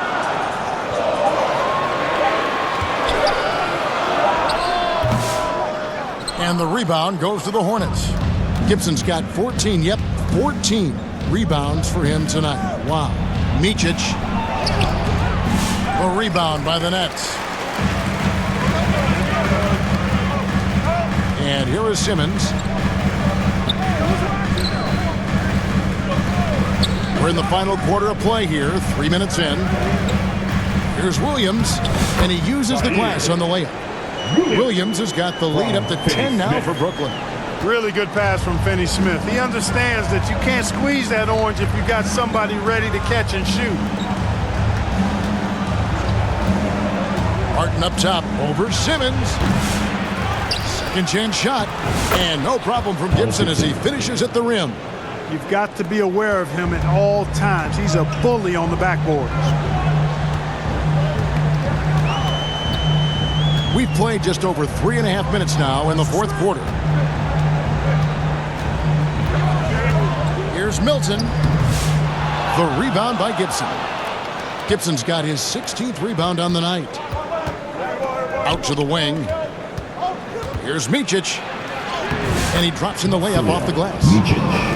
And the rebound goes to the Hornets. Gibson's got 14, 14 rebounds for him tonight. Wow. Micic. A rebound by the Nets. And here is Simmons. We're in the final quarter of play here, 3 minutes in. Here's Williams, and he uses the glass on the layup. Williams has got the lead up to 10 now for Brooklyn. Really good pass from Finney Smith. He understands that you can't squeeze that orange if you got somebody ready to catch and shoot. Martin up top over Simmons. Second chance shot. And no problem from Gibson as he finishes at the rim. You've got to be aware of him at all times. He's a bully on the backboard. We've played just over 3.5 minutes now in the fourth quarter. Here's Milton. The rebound by Gibson. Gibson's got his 16th rebound on the night. Out to the wing. Here's Micic. And he drops in the layup off the glass.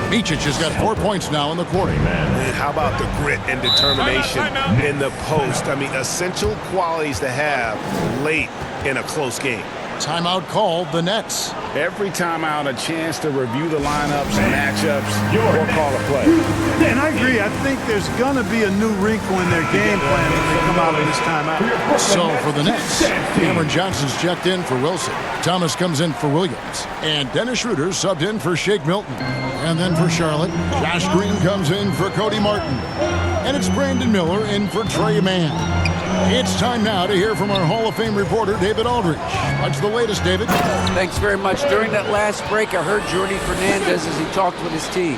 Micic has got 4 points now in the quarter. And how about the grit and determination in the post? I mean, essential qualities to have late in a close game. Timeout called, the Nets. Every timeout, a chance to review the lineups, matchups, or call a play. And I agree. I think there's going to be a new wrinkle in their game plan when they come out of this timeout. So for the Nets, Cameron Johnson's checked in for Wilson. Thomas comes in for Williams. And Dennis Schroeder subbed in for Shake Milton. And then for Charlotte, Josh Green comes in for Cody Martin. And it's Brandon Miller in for Trey Mann. It's time now to hear from our Hall of Fame reporter, David Aldridge. What's the latest, David? Thanks very much. During that last break, I heard Jordy Fernandez as he talked with his team.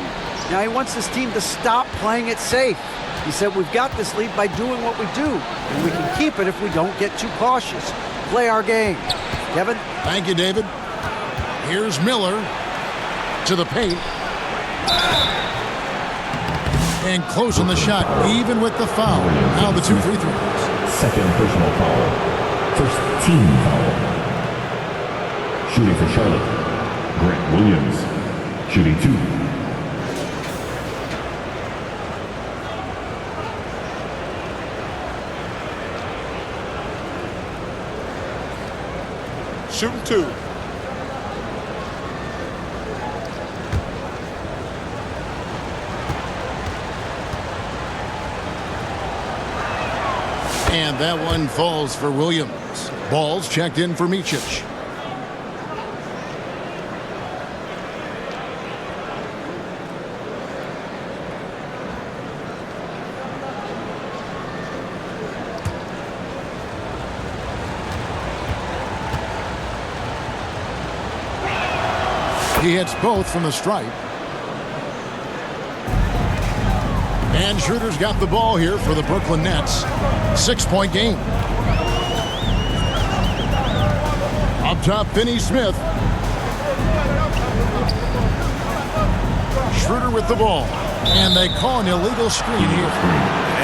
Now he wants his team to stop playing it safe. He said, we've got this lead by doing what we do, and we can keep it if we don't get too cautious. Play our game. Kevin? Thank you, David. Here's Miller to the paint. And closing the shot, even with the foul. Now the 2 free throws. Second personal foul. First team foul. Shooting for Charlotte, Grant Williams. Shooting 2. Shooting 2. And that one falls for Williams. Ball's checked in for Micic. He hits both from the stripe. And Schroeder's got the ball here for the Brooklyn Nets. 6-point game. Up top, Finney Smith. Schroeder with the ball. And they call an illegal screen here.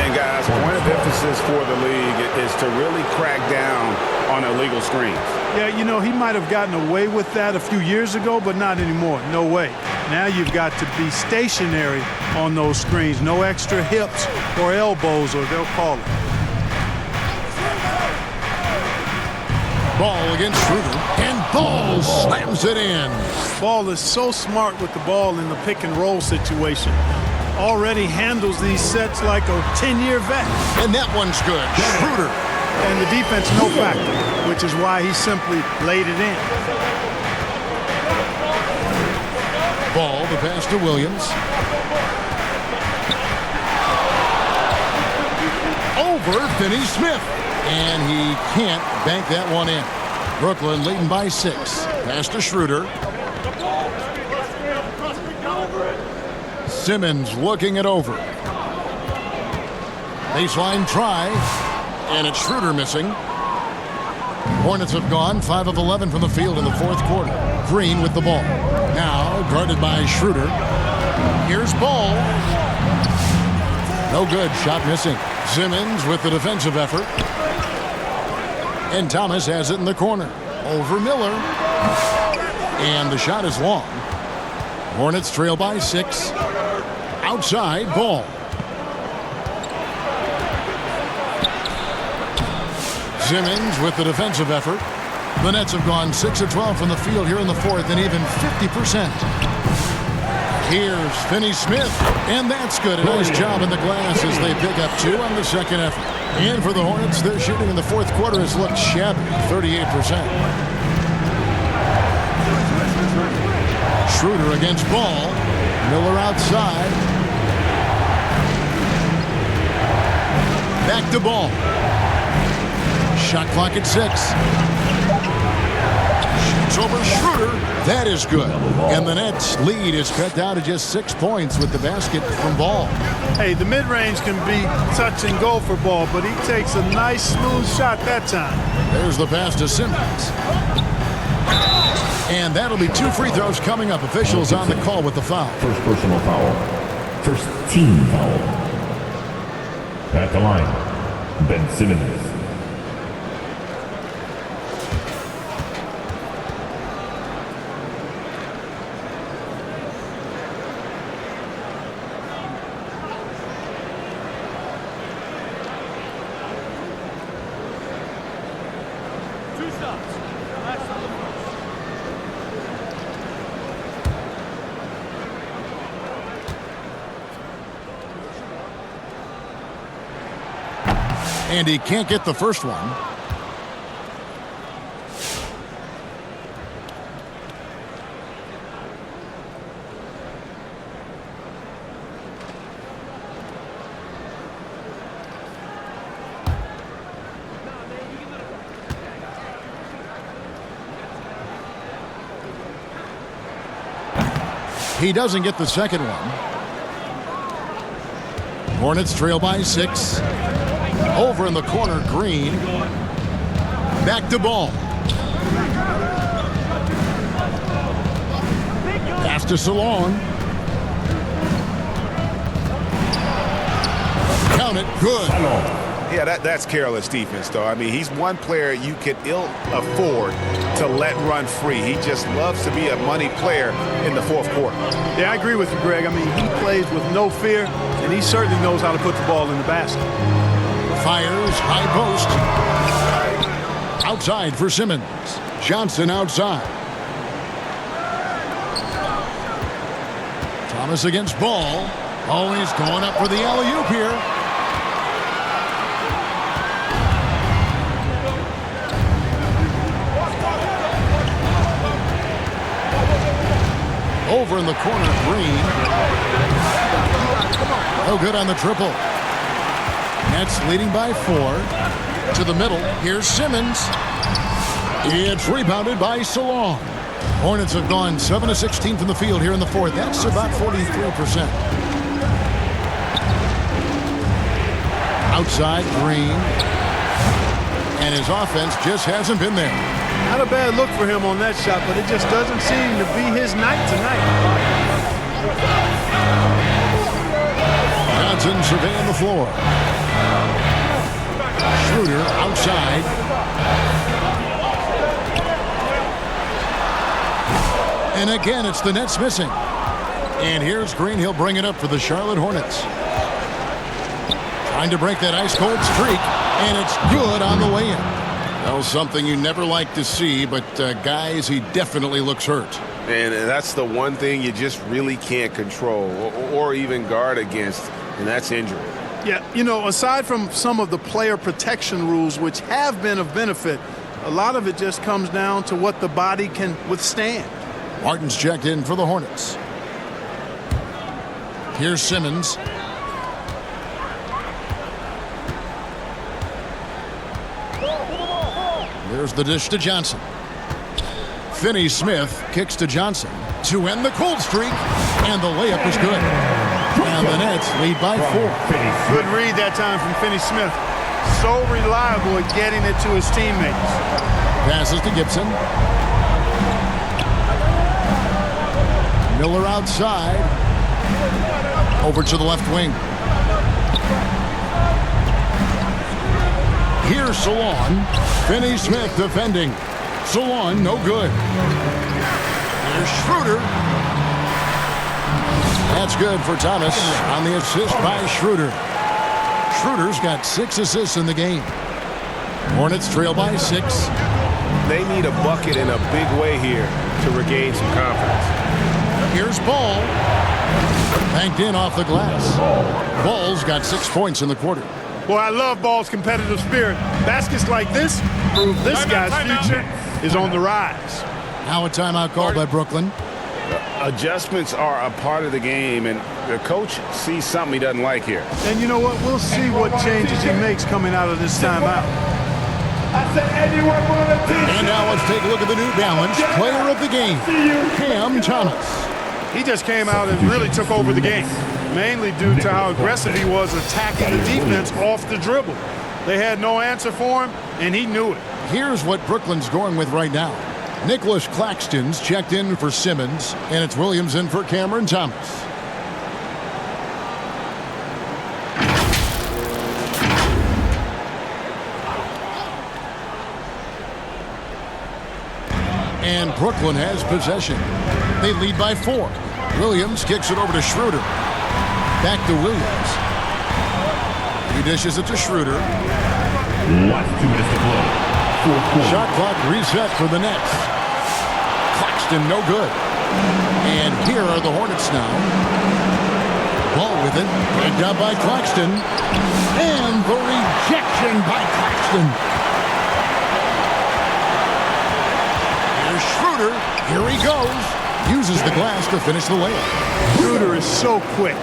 And guys, point of emphasis for the league is to really crack down on illegal screens. Yeah, you know, he might have gotten away with that a few years ago, but not anymore. No way. Now you've got to be stationary on those screens. No extra hips or elbows, or they'll call it. Ball against Schroeder. And Ball slams it in. Ball is so smart with the ball in the pick and roll situation. Already handles these sets like a 10-year vet. And that one's good. Schroeder. And the defense no factor, which is why he simply laid it in. Ball, the pass to Williams. Over Finney Smith. And he can't bank that one in. Brooklyn leading by 6. Pass to Schroeder. Simmons looking it over. Baseline try. And it's Schroeder missing. Hornets have gone 5 of 11 from the field in the fourth quarter. Green with the ball. Now guarded by Schroeder. Here's Ball. No good. Shot missing. Simmons with the defensive effort. And Thomas has it in the corner. Over Miller. And the shot is long. Hornets trail by 6. Outside, Ball. Simmons with the defensive effort. The Nets have gone 6 of 12 from the field here in the fourth, and even 50%. Here's Finney Smith, and that's good. A nice job in the glass as they pick up 2 on the second effort. And for the Hornets, their shooting in the fourth quarter has looked shabby, 38%. Schroeder against Ball. Miller outside. Back to Ball. Shot clock at 6. Shoots over Schroeder. That is good. And the Nets lead is cut down to just 6 points with the basket from Ball. Hey, the mid-range can be touch and go for Ball, but he takes a nice, smooth shot that time. There's the pass to Simmons. And that'll be 2 free throws coming up. Officials on the call with the foul. First personal foul. First team foul. At the line, Ben Simmons. And he can't get the first one. He doesn't get the second one. Hornets trail by 6. Over in the corner, Green. Back to Ball. Pass to Salon. Count it. Good. Yeah, that's careless defense, though. I mean, he's one player you can ill afford to let run free. He just loves to be a money player in the fourth quarter. Yeah, I agree with you, Greg. I mean, he plays with no fear, and he certainly knows how to put the ball in the basket. Fires, high post. Outside for Simmons. Johnson outside. Thomas against Ball. Oh, he's going up for the alley-oop here. Over in the corner, Green. No good on the triple. Nets leading by 4. To the middle. Here's Simmons. It's rebounded by Salon. Hornets have gone 7 of 16 from the field here in the fourth. That's about 43%. Outside, Green. And his offense just hasn't been there. Not a bad look for him on that shot, but it just doesn't seem to be his night tonight. Johnson surveying the floor. Schroeder outside. And again, it's the Nets missing. And here's Green. He'll bring it up for the Charlotte Hornets. Trying to break that ice-cold streak. And it's good on the way in. Well, something you never like to see, but guys, he definitely looks hurt. And that's the one thing you just really can't control or even guard against, and that's injury. Yeah, you know, aside from some of the player protection rules, which have been of benefit, a lot of it just comes down to what the body can withstand. Martin's checked in for the Hornets. Here's Simmons. There's the dish to Johnson. Finney-Smith kicks to Johnson to end the cold streak, and the layup is good. And the Nets lead by 4. Good read that time from Finney-Smith. So reliable at getting it to his teammates. Passes to Gibson. Miller outside. Over to the left wing. Here's Salon. Finney-Smith defending. Salon, no good. Here's Schroeder. That's good for Thomas on the assist by Schroeder. Schroeder's got 6 assists in the game. Hornets trail by 6. They need a bucket in a big way here to regain some confidence. Here's Ball. Banked in off the glass. Ball's got 6 points in the quarter. Boy, I love Ball's competitive spirit. Baskets like this prove this guy's future is on the rise. Now a timeout called by Brooklyn. Adjustments are a part of the game, and the coach sees something he doesn't like here. And you know what? We'll see what changes he makes coming out of this timeout. And now let's take a look at the New Balance player of the game, Cam Thomas. He just came out and really took over the game, mainly due to how aggressive he was attacking the defense off the dribble. They had no answer for him, and he knew it. Here's what Brooklyn's going with right now. Nicholas Claxton's checked in for Simmons, and it's Williams in for Cameron Thomas. And Brooklyn has possession. They lead by 4. Williams kicks it over to Schroeder. Back to Williams. He dishes it to Schroeder. 2 minutes to play. Shot clock reset for the Nets. Claxton no good. And here are the Hornets now. Ball with it. Picked up by Claxton. And the rejection by Claxton. Here's Schroeder. Here he goes. Uses the glass to finish the layup. Schroeder is so quick.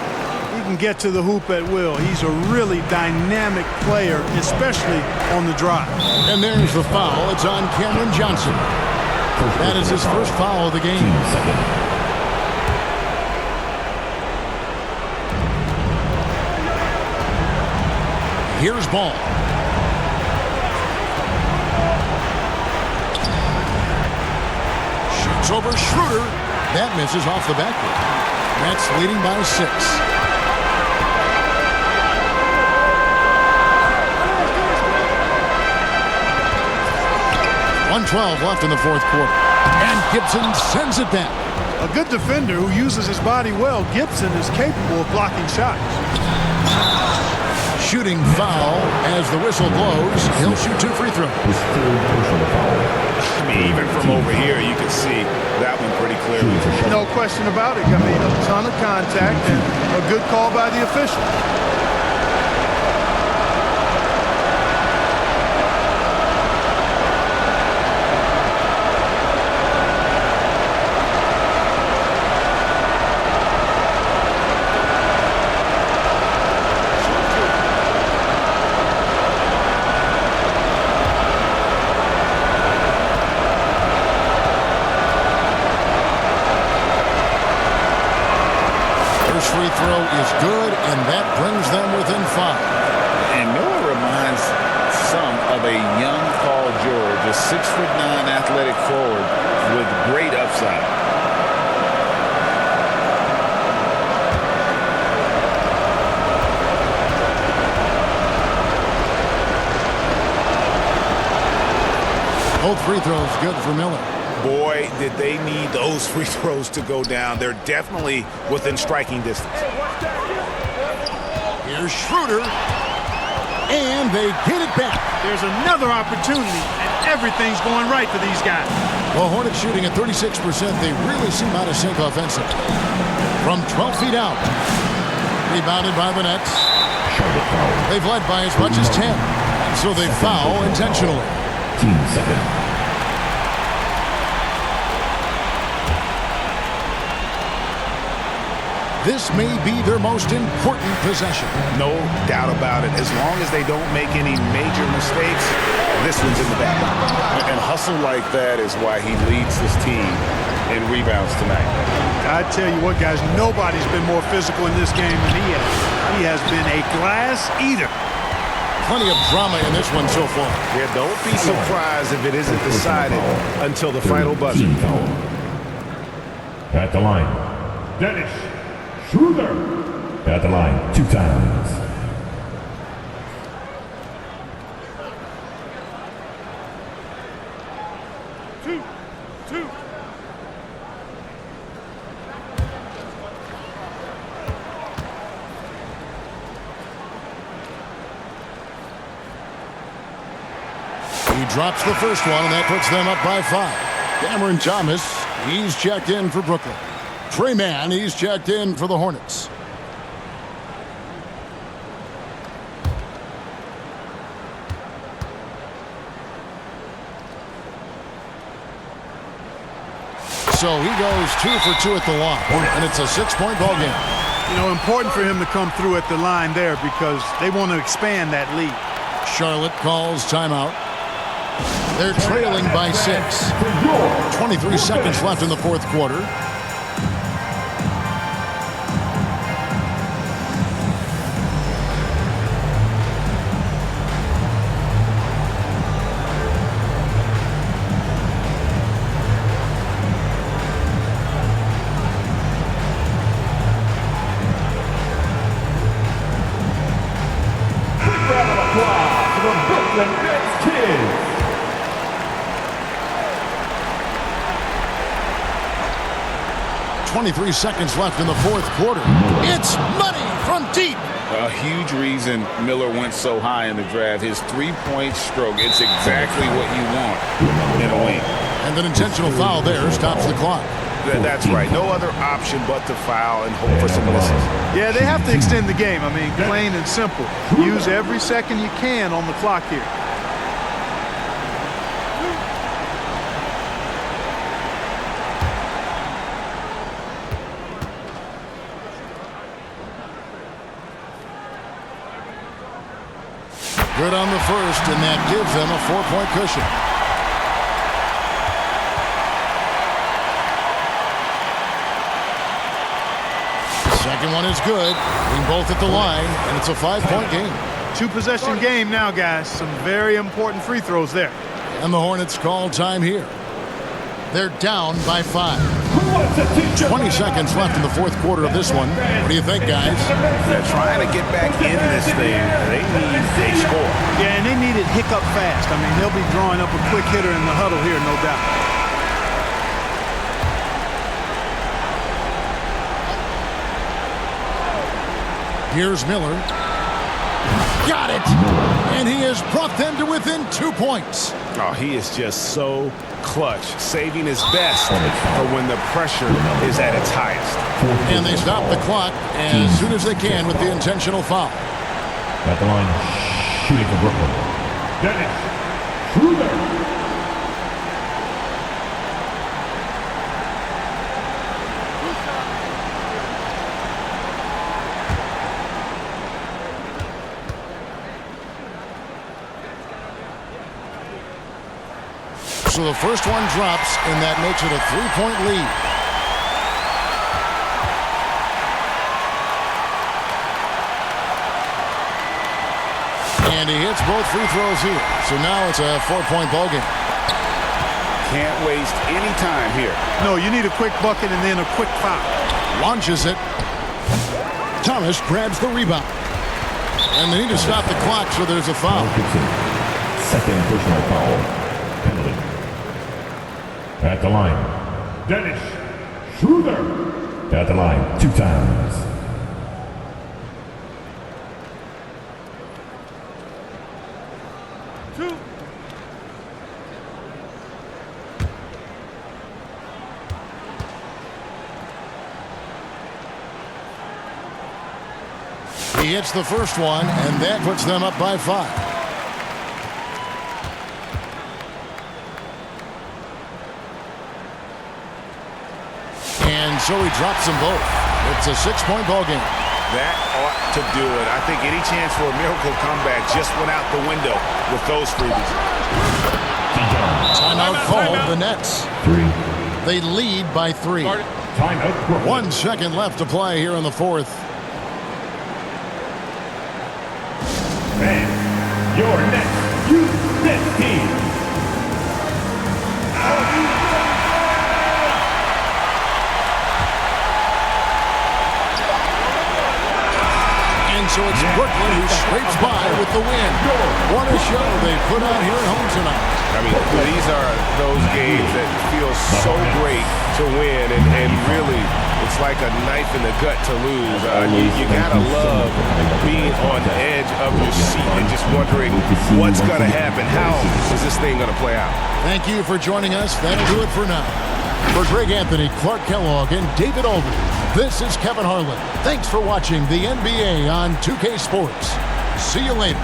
He can get to the hoop at will. He's a really dynamic player, especially on the drive. And there's the foul. It's on Cameron Johnson. That is his first foul of the game. Here's Ball. Shoots over Schroeder. That misses off the backboard. Nets leading by 6. 1:12 left in the fourth quarter. And Gibson sends it back. A good defender who uses his body well, Gibson is capable of blocking shots. Shooting foul as the whistle blows. He'll shoot 2 free throws. I mean, even from over here, you can see that one pretty clearly. No question about it. I mean, a ton of contact and a good call by the official. Free throw is good, and that brings them within 5. And Miller reminds some of a young Paul George, a 6'9" athletic forward with great upside. Both free throws good for Miller. Boy, did they need those free throws to go down. They're definitely within striking distance. Here's Schroeder. And they get it back. There's another opportunity, and everything's going right for these guys. Well, Hornets shooting at 36%. They really seem out of sync offensively. From 12 feet out. Rebounded by the Nets. They've led by as much as 10. So they foul intentionally. Team second. This may be their most important possession. No doubt about it. As long as they don't make any major mistakes, this one's in the bag. And hustle like that is why he leads this team in rebounds tonight. I tell you what, guys, nobody's been more physical in this game than he has. He has been a glass eater. Plenty of drama in this one so far. Yeah, don't be surprised if it isn't decided until the final buzzer. At the line, Dennis Schroeder. At the line, 2 times. Two. He drops the first one, and that puts them up by 5. Cameron Thomas, he's checked in for Brooklyn. Trey Mann, he's checked in for the Hornets. So he goes 2 for 2 at the line, and it's a 6-point ball game. You know, important for him to come through at the line there because they want to expand that lead. Charlotte calls timeout. They're trailing by 6. 23 seconds left in the fourth quarter. Round of applause for the Brooklyn Nets kids. 23 seconds left in the fourth quarter. It's money from deep. A huge reason Miller went so high in the draft. His three-point stroke, it's exactly what you want in a wing. And an intentional foul there stops the clock. That's right. No other option but to foul and hope for some misses. Yeah, they have to extend the game. I mean, plain and simple. Use every second you can on the clock here. Good on the first, and that gives them a 4-point cushion. The second one is good. Being both at the line, and it's a 5-point game. 2-possession game now, guys. Some very important free throws there. And the Hornets call time here. They're down by 5. 20 seconds left in the fourth quarter of this one. What do you think, guys? They're trying to get back in this thing. They need a score. Yeah, and they need it hiccup fast. I mean, they'll be drawing up a quick hitter in the huddle here, no doubt. Here's Miller. Got it! And he has brought them to within 2 points. Oh, he is just so clutch, saving his best for when the pressure is at its highest. And they stop the clock as soon as they can with the intentional foul. At the line, shooting for Brooklyn. Dennis Schroeder. So the first one drops, and that makes it a 3-point lead. And he hits both free throws here. So now it's a 4-point ball game. Can't waste any time here. No, you need a quick bucket and then a quick foul. Launches it. Thomas grabs the rebound. And they need to stop the clock, so there's a foul. Second personal foul. Penalty. At the line, Dennis Schroeder. At the line, 2 times. He hits the first one, and that puts them up by 5. And so he drops them both. It's a 6-point ball game. That ought to do it. I think any chance for a miracle comeback just went out the window with those freebies. Timeout called the Nets. 3. They lead by 3. Timeout Brooklyn. 1 second left to play here in the fourth. And your next U-Net team. So it's Brooklyn who scrapes by with the win. What a show they put on here at home tonight. I mean, these are those games that feel so great to win, and really, it's like a knife in the gut to lose. You gotta love being on the edge of your seat and just wondering what's gonna happen. How is this thing gonna play out? Thank you for joining us. That'll do it for now. For Greg Anthony, Clark Kellogg, and David Aldridge, this is Kevin Harlan. Thanks for watching the NBA on 2K Sports. See you later.